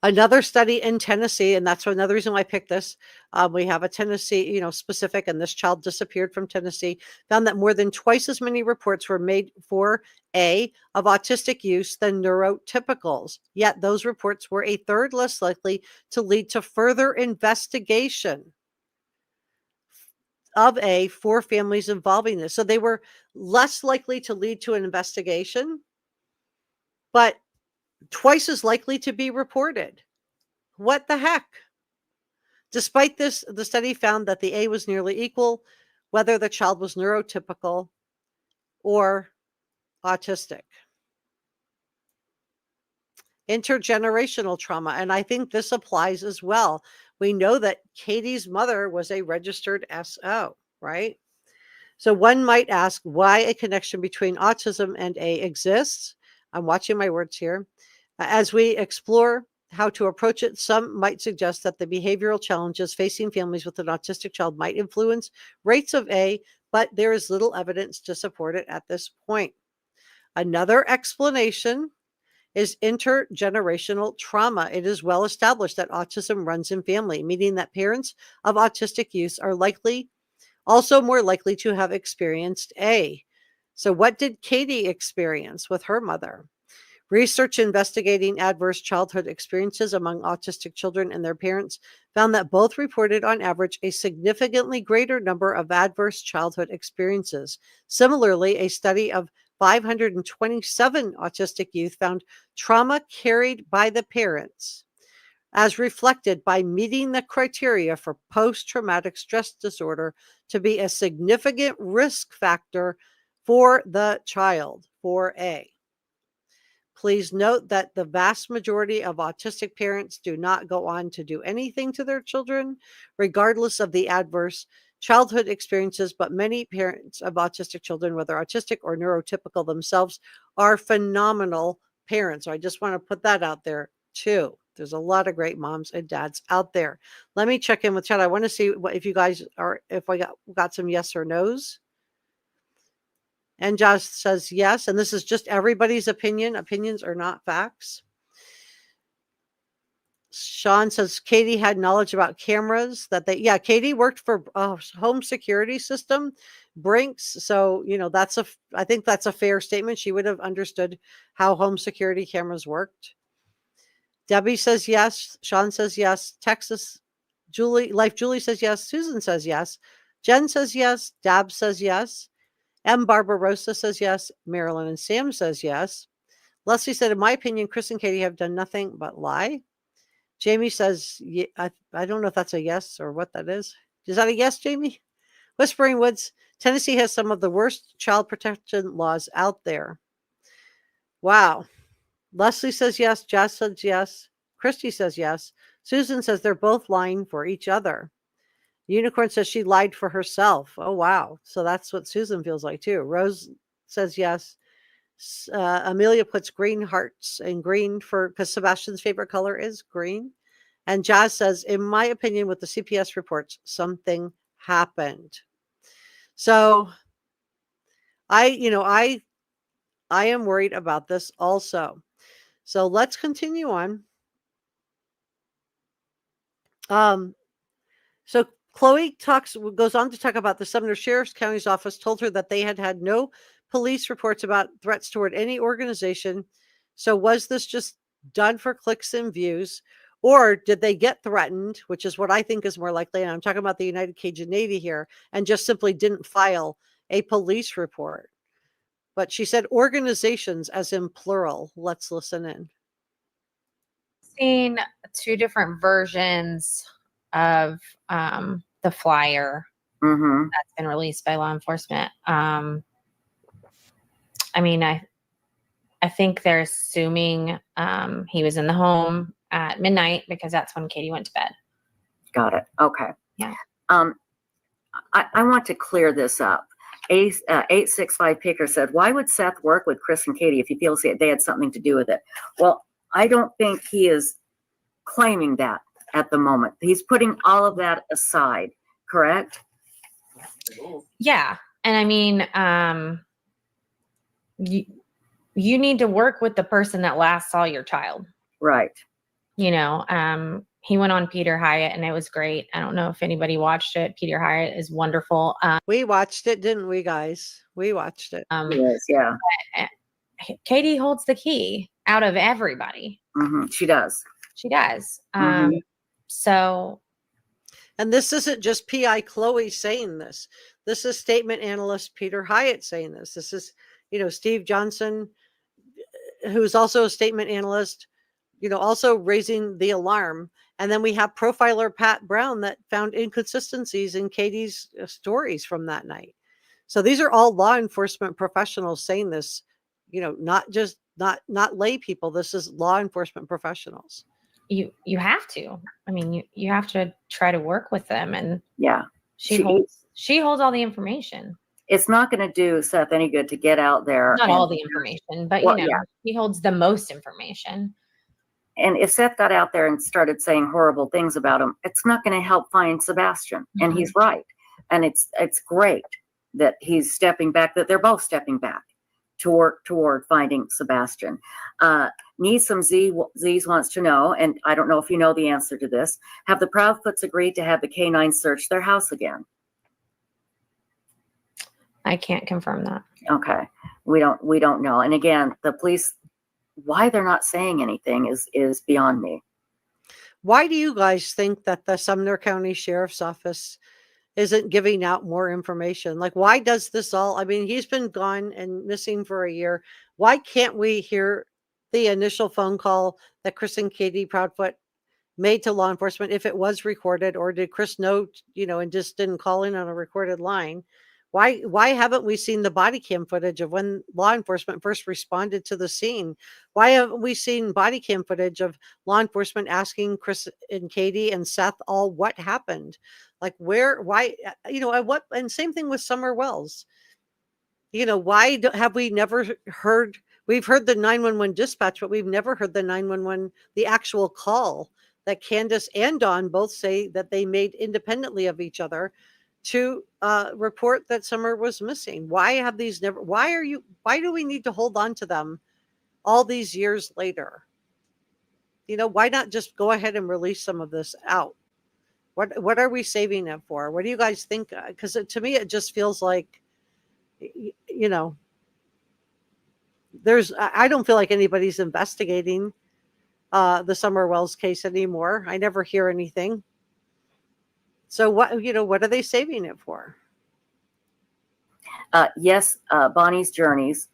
A: Another study in Tennessee, and that's another reason why I picked this. We have a Tennessee, specific, and this child disappeared from Tennessee, found that more than twice as many reports were made for A of autistic use than neurotypicals. Yet those reports were a third less likely to lead to further investigation of A for families involving this. So they were less likely to lead to an investigation, but twice as likely to be reported. What the heck? Despite this, the study found that the A was nearly equal, whether the child was neurotypical or autistic. Intergenerational trauma, and I think this applies as well. We know that Katie's mother was a registered SO, right? So one might ask why a connection between autism and A exists. I'm watching my words here. As we explore how to approach it, some might suggest that the behavioral challenges facing families with an autistic child might influence rates of A, but there is little evidence to support it at this point. Another explanation is intergenerational trauma. It is well established that autism runs in family, meaning that parents of autistic youth are also more likely to have experienced A. So what did Katie experience with her mother? Research investigating adverse childhood experiences among autistic children and their parents found that both reported on average a significantly greater number of adverse childhood experiences. Similarly, a study of 527 autistic youth found trauma carried by the parents, as reflected by meeting the criteria for post-traumatic stress disorder, to be a significant risk factor for the child, for A. Please note that the vast majority of autistic parents do not go on to do anything to their children, regardless of the adverse childhood experiences, but many parents of autistic children, whether autistic or neurotypical themselves, are phenomenal parents. So I just want to put that out there too. There's a lot of great moms and dads out there. Let me check in with chat. I want to see if you guys if I got some yes or no's. And Josh says yes. And this is just everybody's opinion. Opinions are not facts. Sean says Katie had knowledge about cameras Katie worked for a home security system, Brinks. So, I think that's a fair statement. She would have understood how home security cameras worked. Debbie says yes. Sean says yes. Texas, Julie says yes. Susan says yes. Jen says yes. Dab says yes. M. Barbarossa says yes. Marilyn and Sam says yes. Leslie said, in my opinion, Chris and Katie have done nothing but lie. Jamie says, I don't know if that's a yes or what that is. Is that a yes, Jamie? Whispering Woods, Tennessee has some of the worst child protection laws out there. Wow. Leslie says yes. Jazz says yes. Christy says yes. Susan says they're both lying for each other. Unicorn says she lied for herself. Oh, wow. So that's what Susan feels like too. Rose says yes. Amelia puts green hearts and green because Sebastian's favorite color is green. And Jazz says, in my opinion, with the CPS reports, something happened. So I am worried about this also. So let's continue on. So Chloe goes on to talk about the Sumner Sheriff's County's office told her that they had no police reports about threats toward any organization. So was this just done for clicks and views? Or did they get threatened, which is what I think is more likely, and I'm talking about the United Cajun Navy here, and just simply didn't file a police report? But she said organizations as in plural. Let's listen in.
B: Seen two different versions of the flyer that's been released by law enforcement. I mean, I think they're assuming he was in the home at midnight because that's when Katie went to bed.
C: Got it. Okay.
B: Yeah.
C: I want to clear this up. 865 Picker said, why would Seth work with Chris and Katie if he feels they had something to do with it? Well, I don't think he is claiming that at the moment. He's putting all of that aside, correct?
B: Yeah. And I mean, you need to work with the person that last saw your child.
C: Right.
B: You know, he went on Peter Hyatt and it was great. I don't know if anybody watched it. Peter Hyatt is wonderful.
A: We watched it, didn't we, guys? We watched it.
C: Yes, yeah.
B: Katie holds the key out of everybody.
C: She does.
B: She does. So.
A: And this isn't just PI Chloe saying this. This is statement analyst Peter Hyatt saying this. This is, Steve Johnson, who's also a statement analyst, also raising the alarm. And then we have profiler Pat Brown that found inconsistencies in Katie's stories from that night. So these are all law enforcement professionals saying this, not lay people. This is law enforcement professionals.
B: You have to. I mean, you have to try to work with them, and
C: yeah,
B: she holds all the information.
C: It's not going to do Seth any good to get out there.
B: Not all the information, but he holds the most information.
C: And if Seth got out there and started saying horrible things about him, it's not going to help find Sebastian. And he's right. And it's great that he's stepping back, that they're both stepping back to work toward finding Sebastian. Need some Z's wants to know, and I don't know if you know the answer to this. Have the Proudfoots agreed to have the K-9 search their house again?
B: I can't confirm that.
C: Okay. We don't know. And again, the police, why they're not saying anything is beyond me.
A: Why do you guys think that the Sumner County Sheriff's Office isn't giving out more information? Like, why does this all? I mean, he's been gone and missing for a year. Why can't we hear the initial phone call that Chris and Katie Proudfoot made to law enforcement, if it was recorded, or did Chris know, and just didn't call in on a recorded line? Why haven't we seen the body cam footage of when law enforcement first responded to the scene? Why haven't we seen body cam footage of law enforcement asking Chris and Katie and Seth all what happened? Like and same thing with Summer Wells. Why have we never heard? We've heard the 911 dispatch, but we've never heard the 911, the actual call that Candace and Dawn both say that they made independently of each other to report that Summer was missing. Why do we need to hold on to them all these years later? Why not just go ahead and release some of this out? What are we saving it for? What do you guys think? Because to me, it just feels like, I don't feel like anybody's investigating the Summer Wells case anymore. I never hear anything. So what are they saving it for?
C: Yes, Bonnie's Journeys.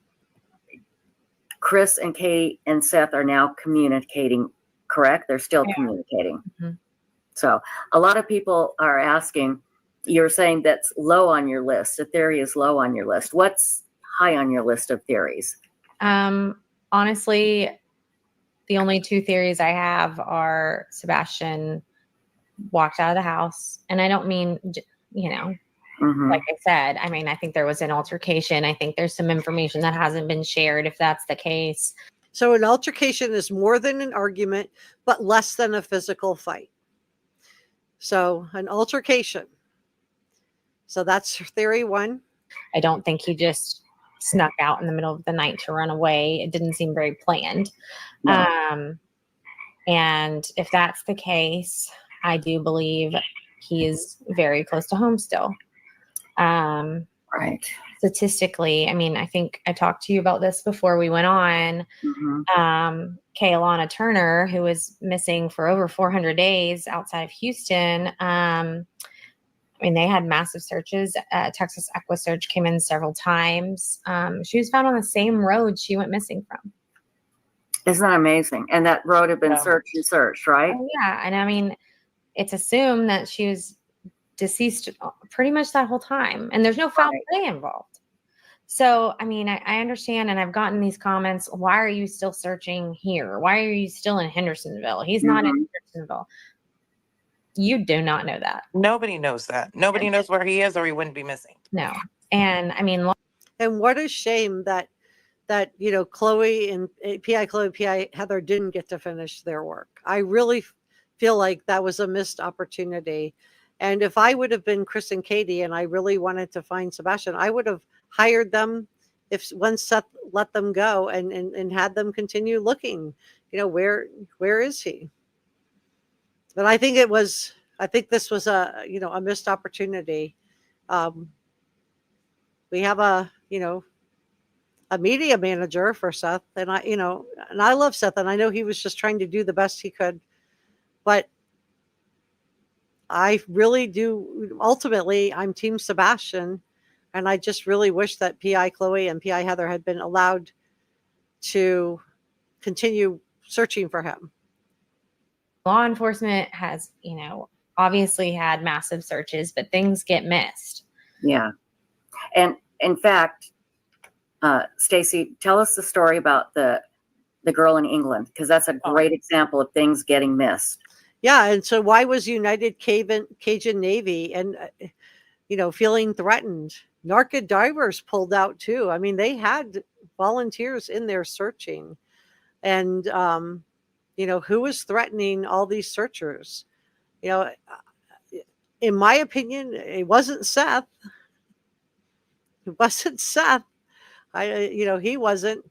C: Chris and Kate and Seth are now communicating, correct? They're still communicating. So a lot of people are asking, you're saying that's low on your list. The theory is low on your list. What's high on your list of theories?
B: Honestly, The only two theories I have are Sebastian walked out of the house. And I don't mean,
C: Mhm.
B: like I said, I mean, I think there was an altercation. I think there's some information that hasn't been shared if that's the case.
A: So an altercation is more than an argument, but less than a physical fight. So an altercation. So that's theory one.
B: I don't think he just snuck out in the middle of the night to run away. It didn't seem very planned.
C: No.
B: And if that's the case, I do believe he is very close to home still.
C: Right.
B: Statistically, I mean, I think I talked to you about this before we went on.
C: Mhm.
B: Kaylana Turner, who was missing for over 400 days outside of Houston. I mean, they had massive searches. Texas EquiSearch came in several times. She was found on the same road she went missing from.
C: Isn't that amazing? And that road had been
D: Yeah.
C: searched and searched, right?
B: Oh, yeah. And I mean, it's assumed that she was deceased pretty much that whole time. And there's no foul
C: Right.
B: play involved. So, I mean, I understand. And I've gotten these comments. Why are you still searching here? Why are you still in Hendersonville? He's not in
C: Mhm.
B: Hendersonville. You do not know that.
D: Nobody knows that. Nobody knows where he is or he wouldn't be missing.
B: No. And I mean,
A: And what a shame that Chloe and PI Heather didn't get to finish their work. I really feel like that was a missed opportunity. And if I would have been Chris and Katie and I really wanted to find Sebastian, I would have hired them once Seth let them go and had them continue looking. Where is he? But I think this was a missed opportunity. We have a media manager for Seth, and I love Seth, and I know he was just trying to do the best he could, but I really do. Ultimately, I'm Team Sebastian, and I just really wish that PI Chloe and PI Heather had been allowed to continue searching for him.
B: law enforcement has, obviously had massive searches, but things get missed.
C: Yeah. And in fact, Stacy, tell us the story about the girl in England, because that's a great example of things getting missed.
A: Yeah, and so why was United Cajun Navy and feeling threatened? Narca divers pulled out too. I mean, they had volunteers in there searching, and who was threatening all these searchers? In my opinion, it wasn't Seth. It wasn't Seth. He wasn't.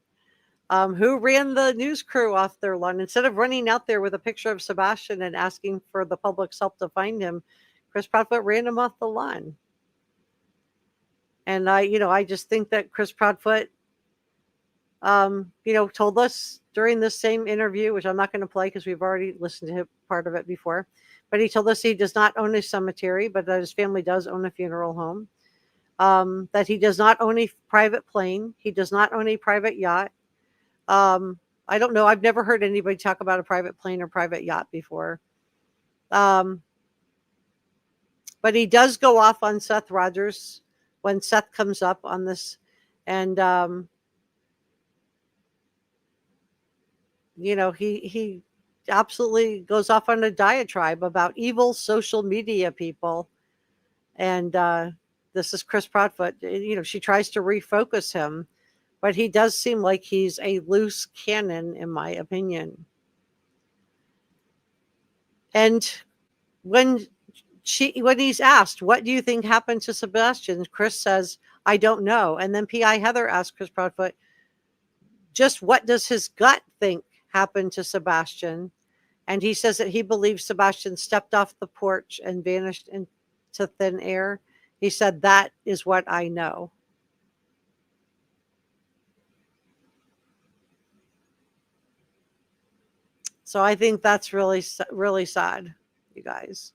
A: Who ran the news crew off their lawn? Instead of running out there with a picture of Sebastian and asking for the public's help to find him, Chris Proudfoot ran him off the lawn. And I just think that Chris Proudfoot, told us during this same interview, which I'm not going to play because we've already listened to part of it before, but he told us he does not own a cemetery, but that his family does own a funeral home. That he does not own a private plane. He does not own a private yacht. I don't know. I've never heard anybody talk about a private plane or private yacht before. But he does go off on Seth Rogers when Seth comes up on this. And, he absolutely goes off on a diatribe about evil social media people. And this is Chris Proudfoot. She tries to refocus him. But he does seem like he's a loose cannon, in my opinion. And when he's asked, what do you think happened to Sebastian? Chris says, I don't know. And then PI Heather asked Chris Proudfoot, just what does his gut think happened to Sebastian? And he says that he believes Sebastian stepped off the porch and vanished into thin air. He said, that is what I know. So I think that's really, really sad, you guys.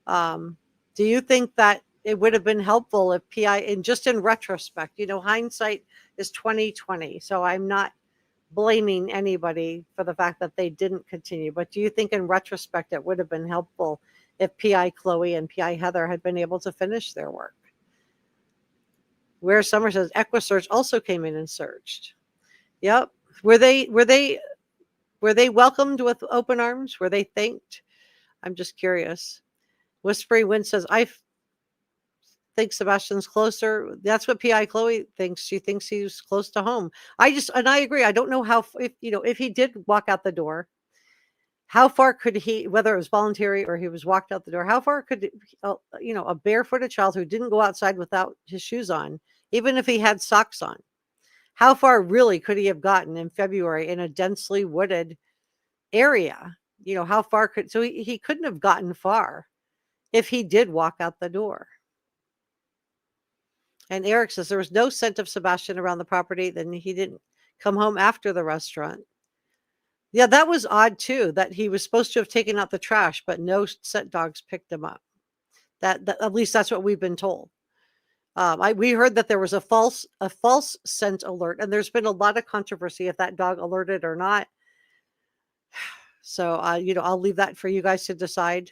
A: Do you think that it would have been helpful if PI, and just in retrospect, hindsight is 2020. So I'm not blaming anybody for the fact that they didn't continue. But do you think in retrospect it would have been helpful if PI Chloe and PI Heather had been able to finish their work? Where Summer says EquiSearch also came in and searched. Yep. Were they were they welcomed with open arms? Were they thanked? I'm just curious. Whispery Wind says, I think Sebastian's closer. That's what PI Chloe thinks. She thinks he's close to home. And I agree. I don't know how, if he did walk out the door, how far could he, whether it was voluntary or he was walked out the door, how far could, a barefooted child who didn't go outside without his shoes on, even if he had socks on, how far really could he have gotten in February in a densely wooded area? How far so he couldn't have gotten far if he did walk out the door. And Eric says there was no scent of Sebastian around the property. Then he didn't come home after the restaurant. Yeah, that was odd too, that he was supposed to have taken out the trash, but no scent dogs picked him up. That at least that's what we've been told. We heard that there was a false scent alert, and there's been a lot of controversy if that dog alerted or not. So, I'll leave that for you guys to decide.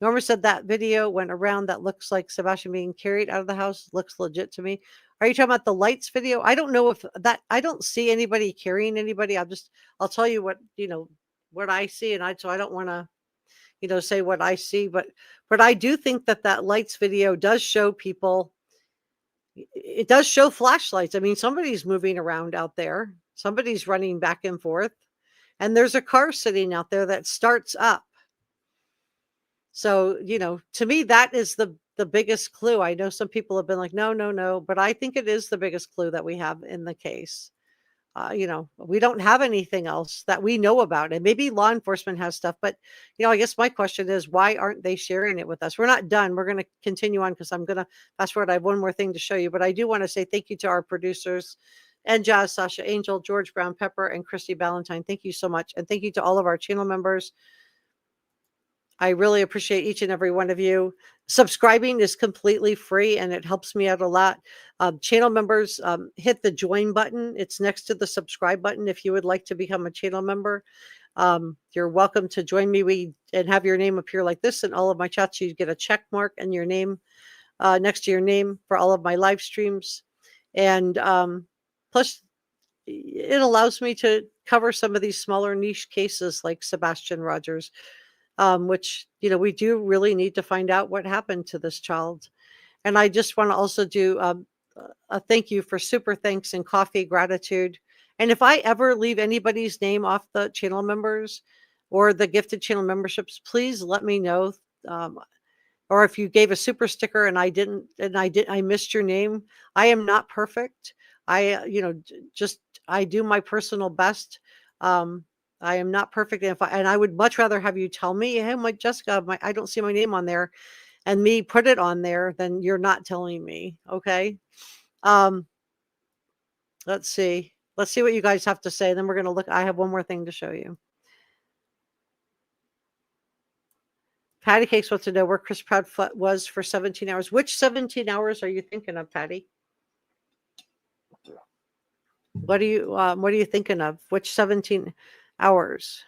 A: Norma said that video went around that looks like Sebastian being carried out of the house. Looks legit to me. Are you talking about the lights video? I don't know if that, I don't see anybody carrying anybody. I'll tell you what I see. So I don't want to, say what I see, but I do think that lights video does show people. It does show flashlights. I mean, somebody's moving around out there. Somebody's running back and forth, and there's a car sitting out there that starts up. So, to me, that is the biggest clue. I know some people have been like, no, but I think it is the biggest clue that we have in the case. We don't have anything else that we know about. And maybe law enforcement has stuff, but, I guess my question is, why aren't they sharing it with us? We're not done. We're going to continue on because I'm going to fast forward. I have one more thing to show you, but I do want to say thank you to our producers and Jazz, Sasha Angel, George Brown Pepper, and Christy Ballantyne. Thank you so much. And thank you to all of our channel members. I really appreciate each and every one of you. Subscribing is completely free and it helps me out a lot. Channel members, hit the join button. It's next to the subscribe button. If you would like to become a channel member, you're welcome to join me. And have your name appear like this in all of my chats. You get a check mark and your name next to your name for all of my live streams. And plus, it allows me to cover some of these smaller niche cases like Sebastian Rogers. Which, we do really need to find out what happened to this child. And I just want to also do a thank you for super thanks and coffee gratitude. And if I ever leave anybody's name off the channel members or the gifted channel memberships, please let me know. Or if you gave a super sticker and I missed your name. I am not perfect. I do my personal best. I am not perfect. And I would much rather have you tell me, hey, Jessica, I don't see my name on there, and me put it on there than you're not telling me. Okay. Let's see what you guys have to say. Then we're going to look. I have one more thing to show you. Patty Cakes wants to know where Chris Proudfoot was for 17 hours. Which 17 hours are you thinking of, Patty? What are you thinking of? Which 17 hours?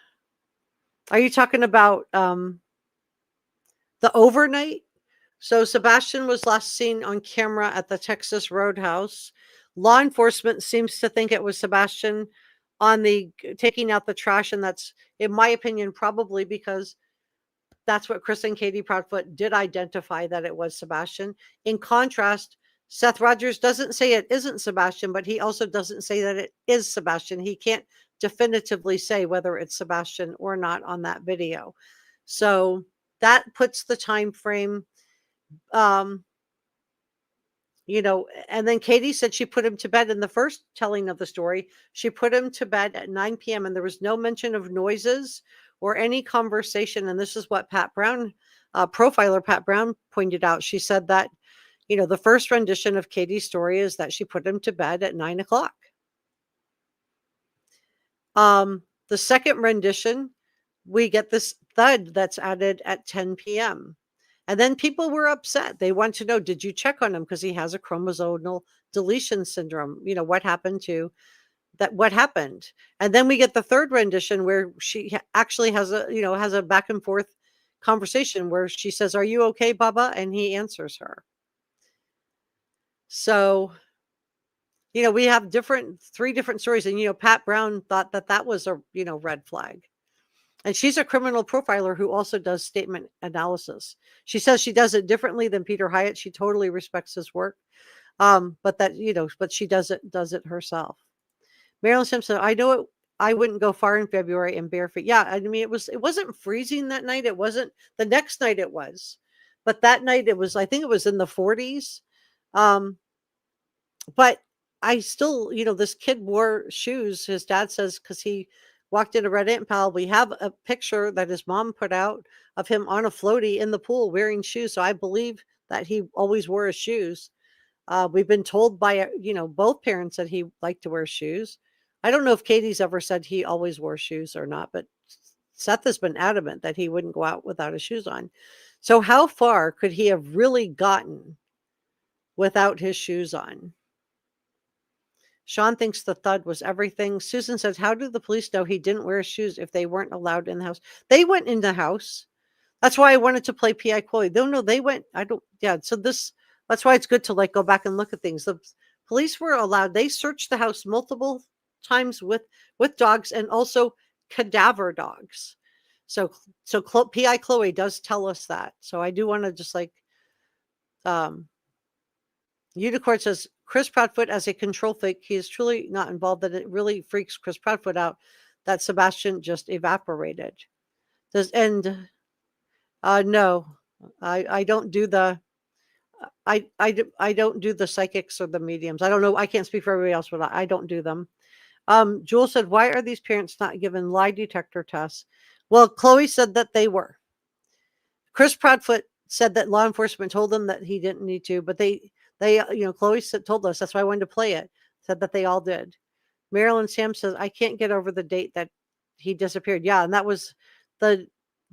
A: Are you talking about the overnight? So Sebastian was last seen on camera at the Texas Roadhouse. Law enforcement seems to think it was Sebastian on the taking out the trash, and that's, in my opinion, probably because that's what Chris and Katie Proudfoot did identify, that it was Sebastian. In contrast, Seth Rogers doesn't say it isn't Sebastian, but he also doesn't say that it is Sebastian. He can't definitively say whether it's Sebastian or not on that video. So that puts the time frame, and then Katie said she put him to bed in the first telling of the story. She put him to bed at 9 p.m. and there was no mention of noises or any conversation. And this is what Pat Brown, profiler Pat Brown, pointed out. She said that, the first rendition of Katie's story is that she put him to bed at 9 o'clock. The second rendition, we get this thud that's added at 10 p.m. And then people were upset. They want to know, did you check on him? Because he has a chromosomal deletion syndrome. What happened to that? What happened? And then we get the third rendition where she actually has a back and forth conversation where she says, "Are you okay, Baba?" And he answers her. So We have three different stories, and Pat Brown thought that was a red flag. And she's a criminal profiler who also does statement analysis. She says she does it differently than Peter Hyatt. She totally respects his work. But she does it herself. Marilyn Simpson, I know it. I wouldn't go far in February in bare feet. Yeah, I mean it wasn't freezing that night. It wasn't the next night it was. But that night it was, I think it was in the 40s. But I still, this kid wore shoes, his dad says, because he walked in a red ant pal. We have a picture that his mom put out of him on a floaty in the pool wearing shoes. So I believe that he always wore his shoes. We've been told by, both parents that he liked to wear shoes. I don't know if Katie's ever said he always wore shoes or not, but Seth has been adamant that he wouldn't go out without his shoes on. So how far could he have really gotten without his shoes on? Sean thinks the thud was everything. Susan says, how do the police know he didn't wear his shoes if they weren't allowed in the house? They went in the house. That's why I wanted to play P.I. Chloe. No, they went. So that's why it's good to go back and look at things. The police were allowed. They searched the house multiple times with dogs and also cadaver dogs. So P.I. Chloe does tell us that. So I do want to just Unicorn says, Chris Proudfoot as a control freak, he is truly not involved. That it really freaks Chris Proudfoot out that Sebastian just evaporated. No, I don't do the I don't do the psychics or the mediums. I don't know. I can't speak for everybody else, but I don't do them. Jewel said, why are these parents not given lie detector tests? Well, Chloe said that they were. Chris Proudfoot said that law enforcement told them that he didn't need to, but they Chloe told us, that's why I wanted to play it, said that they all did. Marilyn Sam says, I can't get over the date that he disappeared. Yeah, and that was the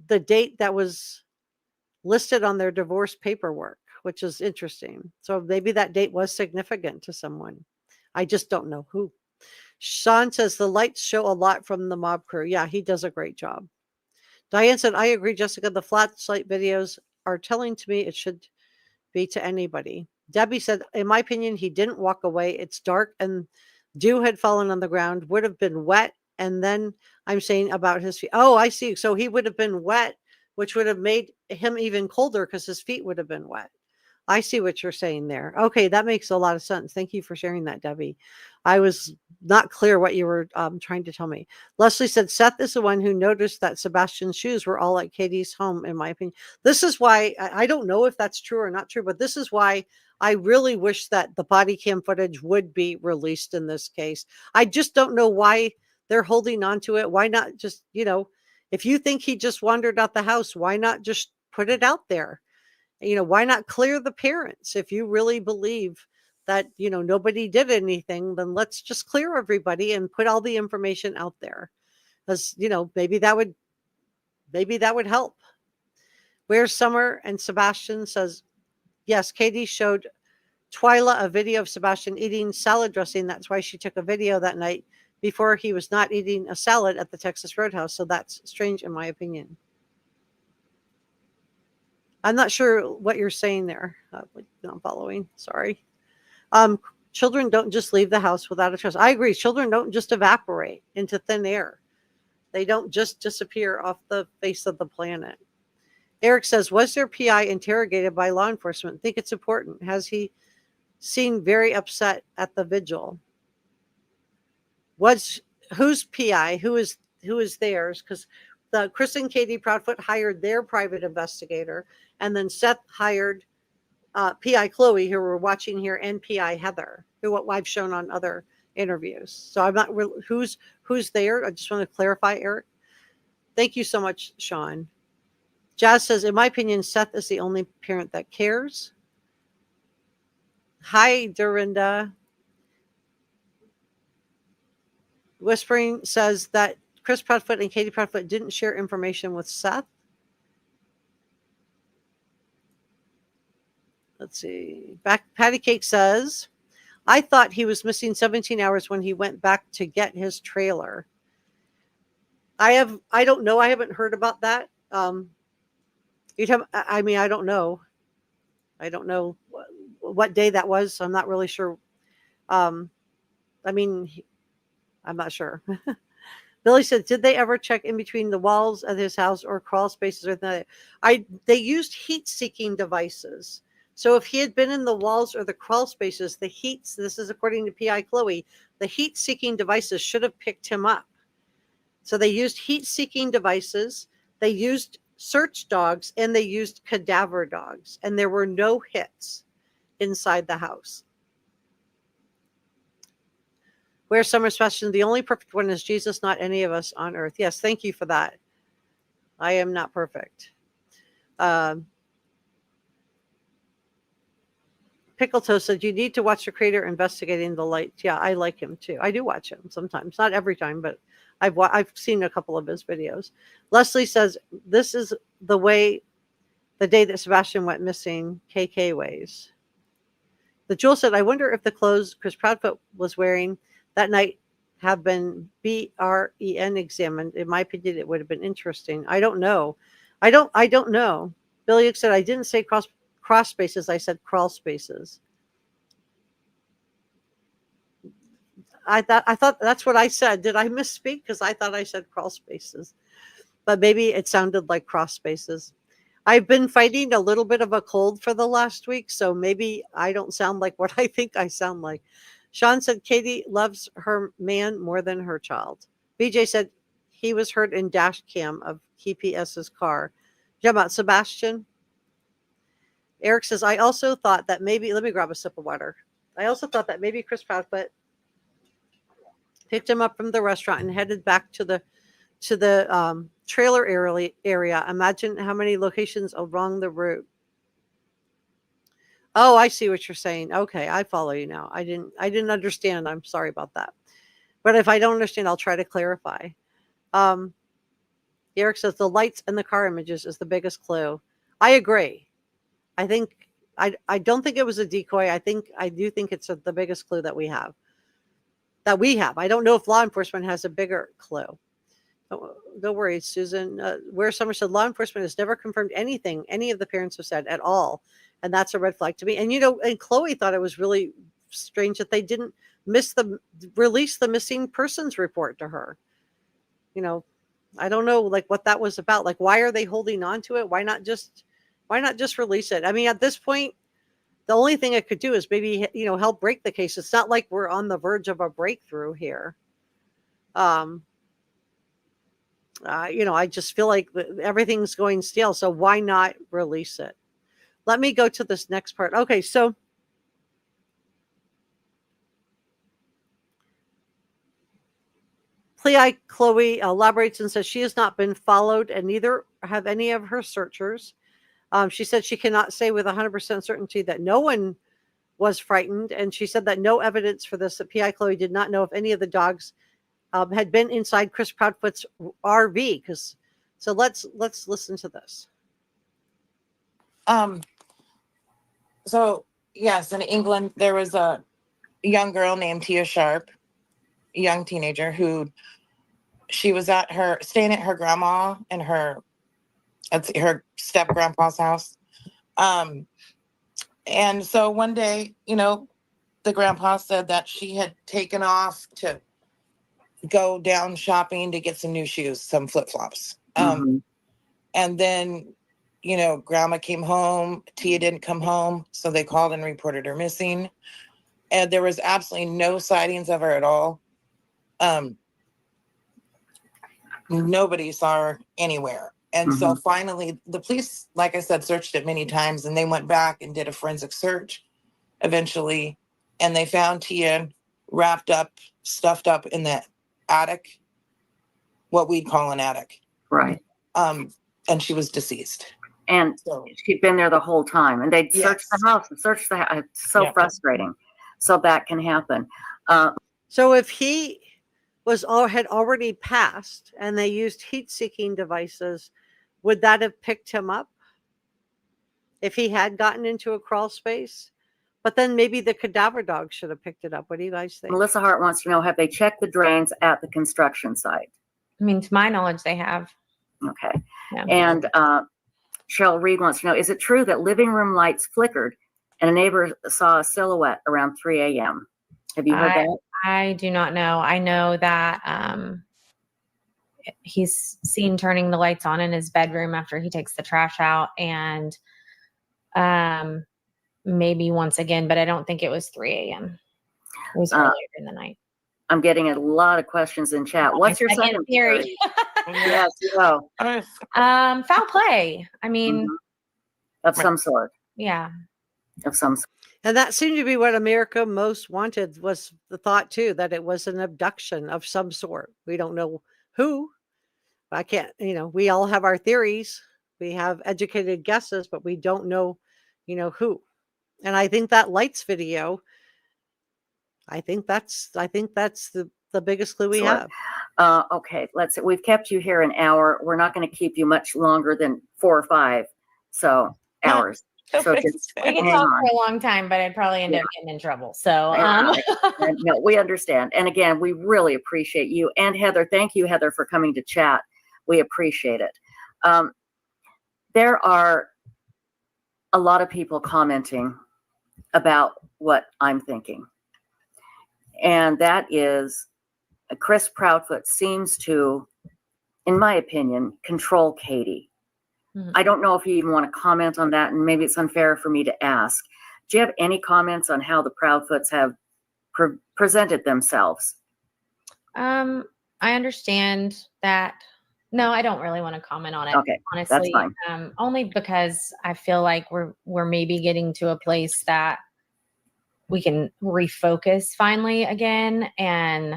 A: date that was listed on their divorce paperwork, which is interesting. So maybe that date was significant to someone. I just don't know who. Sean says, the lights show a lot from the mob crew. Yeah, he does a great job. Diane said, I agree, Jessica. The flashlight videos are telling to me it should be to anybody. Debbie said, in my opinion, he didn't walk away. It's dark and dew had fallen on the ground, would have been wet. And then I'm saying about his feet. Oh, I see. So he would have been wet, which would have made him even colder because his feet would have been wet. I see what you're saying there. Okay, that makes a lot of sense. Thank you for sharing that, Debbie. I was not clear what you were trying to tell me. Leslie said, Seth is the one who noticed that Sebastian's shoes were all at Katie's home, in my opinion. This is why, I don't know if that's true or not true, but this is why I really wish that the body cam footage would be released in this case. I just don't know why they're holding on to it. Why not just, if you think he just wandered out the house, why not just put it out there? Why not clear the parents? If you really believe that, nobody did anything, then let's just clear everybody and put all the information out there. Because, maybe that would help. Where's Summer? And Sebastian says, yes, Katie showed Twyla a video of Sebastian eating salad dressing. That's why she took a video that night before he was not eating a salad at the Texas Roadhouse. So that's strange, in my opinion. I'm not sure what you're saying there. Not following. Sorry. Children don't just leave the house without a trace. I agree. Children don't just evaporate into thin air. They don't just disappear off the face of the planet. Eric says, was their PI interrogated by law enforcement? I think it's important. Has he seemed very upset at the vigil? Whose PI? Who is theirs? Because the Chris and Katie Proudfoot hired their private investigator, and then Seth hired PI Chloe, who we're watching here, and PI Heather, who I've shown on other interviews. So I'm not really who's there. I just want to clarify, Eric. Thank you so much, Sean. Jazz says, in my opinion, Seth is the only parent that cares. Hi, Dorinda. Whispering says that Chris Proudfoot and Katie Proudfoot didn't share information with Seth. Let's see. Patty Cake says, I thought he was missing 17 hours when he went back to get his trailer. I don't know. I haven't heard about that. I don't know. I don't know what day that was. So I'm not really sure. I mean, I'm not sure. Billy said, did they ever check in between the walls of his house or crawl spaces or that? They used heat-seeking devices. So if he had been in the walls or the crawl spaces, this is according to PI Chloe, the heat-seeking devices should have picked him up. So they used heat-seeking devices, they used search dogs, and they used cadaver dogs, and there were no hits inside the house. Where's Summer Sebastian? The only perfect one is Jesus, not any of us on earth. Yes, thank you for that. I am not perfect. Pickle Toe said, you need to watch the creator investigating the lights. Yeah, I like him too. I do watch him sometimes. Not every time, but I've seen a couple of his videos. Leslie says, this is the day that Sebastian went missing, KK ways. The Jewel said, I wonder if the clothes Chris Proudfoot was wearing that night have been BREN examined. In my opinion, it would have been interesting. I don't know. I don't know. Billy said, I didn't say cross spaces. I said crawl spaces. I thought that's what I said. Did I misspeak? Because I thought I said crawl spaces, but maybe it sounded like cross spaces. I've been fighting a little bit of a cold for the last week, so maybe I don't sound like what I think I sound like. Sean said Katie loves her man more than her child. BJ said he was heard in dash cam of KPS's car. You about Sebastian? Eric says, I also thought that maybe, let me grab a sip of water. I also thought that maybe Chris Proudfoot picked him up from the restaurant and headed back to the trailer area. Imagine how many locations along the route. Oh, I see what you're saying. Okay, I follow you now. I didn't understand. I'm sorry about that. But if I don't understand, I'll try to clarify. Eric says the lights and the car images is the biggest clue. I agree. I don't think it was a decoy. I do think it's the biggest clue that we have. I don't know if law enforcement has a bigger clue. Don't worry, Susan. Where Summer said law enforcement has never confirmed anything any of the parents have said at all. And that's a red flag to me. And, and Chloe thought it was really strange that they didn't release the missing persons report to her. I don't know what that was about. Why are they holding on to it? Why not just release it? I mean, at this point, the only thing it could do is maybe, help break the case. It's not like we're on the verge of a breakthrough here. I just feel like everything's going stale. So why not release it? Let me go to this next part. Okay, so Chloe elaborates and says she has not been followed and neither have any of her searchers. She said she cannot say with 100% certainty that no one was frightened. And she said that no evidence for this, that PI Chloe did not know if any of the dogs had been inside Chris Proudfoot's RV. So let's listen to this.
D: So yes, in England, there was a young girl named Tia Sharp, a young teenager she was staying at her grandma and her step grandpa's house. And so one day, the grandpa said that she had taken off to go down shopping to get some new shoes, some flip-flops. And then, grandma came home, Tia didn't come home. So they called and reported her missing. And there was absolutely no sightings of her at all. Nobody saw her anywhere. And so finally the police, like I said, searched it many times and they went back and did a forensic search eventually. And they found Tia wrapped up, stuffed up in the attic, what we'd call an attic.
C: Right.
D: And she was deceased.
C: And
D: So,
C: she'd been there the whole time and they'd search the house and search the house. It's so frustrating. So that can happen.
A: So if he had already passed and they used heat-seeking devices, would that have picked him up if he had gotten into a crawl space? But then maybe the cadaver dog should have picked it up. What do you guys think?
C: Melissa Hart wants to know, have they checked the drains at the construction site?
B: I mean, to my knowledge, they have.
C: Okay.
B: Yeah.
C: And Cheryl Reed wants to know, is it true that living room lights flickered and a neighbor saw a silhouette around 3 a.m.? Have you heard that?
B: I do not know. I know that he's seen turning the lights on in his bedroom after he takes the trash out, and maybe once again, but I don't think it was 3 a.m. It was earlier in the night.
C: I'm getting a lot of questions in chat. What's your second theory? Yes, you know.
B: Foul play. I mean,
C: Of some sort.
B: yeah.
C: Of some sort.
A: And that seemed to be what America most wanted, was the thought too, that it was an abduction of some sort. We don't know who. I can't, we all have our theories. We have educated guesses, but we don't know, who. And I think that lights video, I think that's the biggest clue we have.
C: Okay, we've kept you here an hour. We're not going to keep you much longer than 4 or 5 hours. So just
B: we can talk for a long time, but I'd probably end up getting in trouble. So
C: no, we understand. And again, we really appreciate you. And Heather, thank you, Heather, for coming to chat. We appreciate it. There are a lot of people commenting about what I'm thinking. And that is Chris Proudfoot seems to, in my opinion, control Katie. I don't know if you even want to comment on that, and maybe it's unfair for me to ask. Do you have any comments on how the Proudfoots have presented themselves?
B: I understand that. No, I don't really want to comment on it.
C: Okay,
B: honestly,
C: that's fine.
B: Only because I feel like we're maybe getting to a place that we can refocus finally again and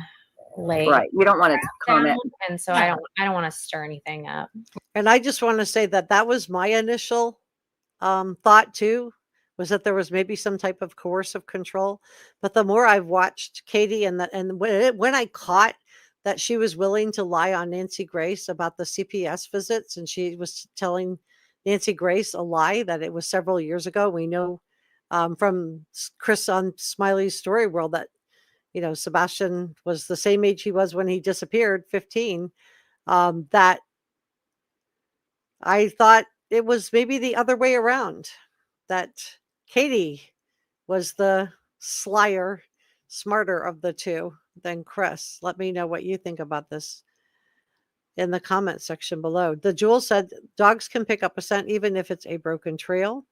B: lay
C: right. You don't want to comment,
B: and so I don't want to stir anything up.
A: And I just want to say that was my initial thought too, was that there was maybe some type of coercive control. But the more I've watched Katie, and when I caught that she was willing to lie on Nancy Grace about the CPS visits, and she was telling Nancy Grace a lie that it was several years ago. We know from Chris on Smiley's Story World that Sebastian was the same age he was when he disappeared, 15. That I thought it was maybe the other way around, that Katie was the smarter of the two than Chris. Let me know what you think about this in the comment section below. The Jewel said dogs can pick up a scent even if it's a broken trail.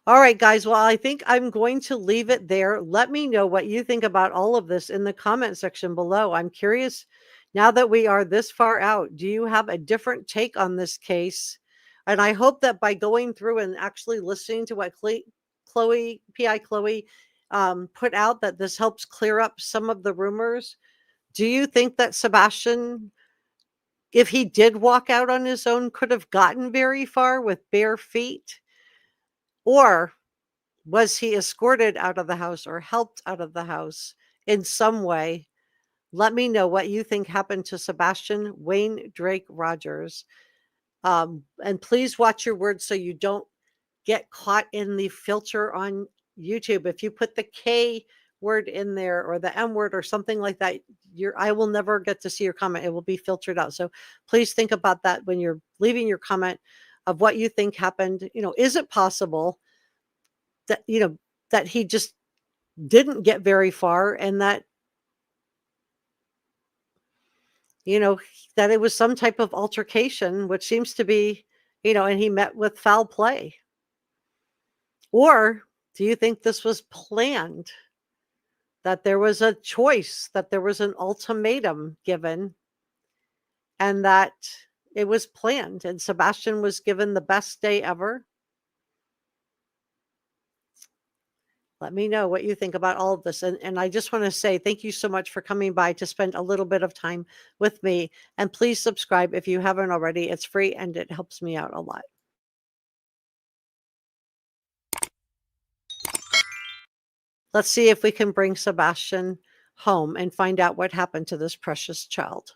A: All right, guys. Well, I think I'm going to leave it there. Let me know what you think about all of this in the comment section below. I'm curious, now that we are this far out, do you have a different take on this case? And I hope that by going through and actually listening to what Chloe put out, that this helps clear up some of the rumors. Do you think that Sebastian, if he did walk out on his own, could have gotten very far with bare feet? Or was he escorted out of the house or helped out of the house in some way? Let me know what you think happened to Sebastian Wayne Drake Rogers. And please watch your words so you don't get caught in the filter on YouTube. If you put the K word in there or the M word or something like that, I will never get to see your comment. It will be filtered out. So please think about that when you're leaving your comment of what you think happened. Is it possible that, that he just didn't get very far, and that, that it was some type of altercation, which seems to be, and he met with foul play? Or do you think this was planned? That there was a choice, that there was an ultimatum given, and that it was planned, and Sebastian was given the best day ever? Let me know what you think about all of this. And I just want to say thank you so much for coming by to spend a little bit of time with me. And please subscribe if you haven't already. It's free and it helps me out a lot. Let's see if we can bring Sebastian home and find out what happened to this precious child.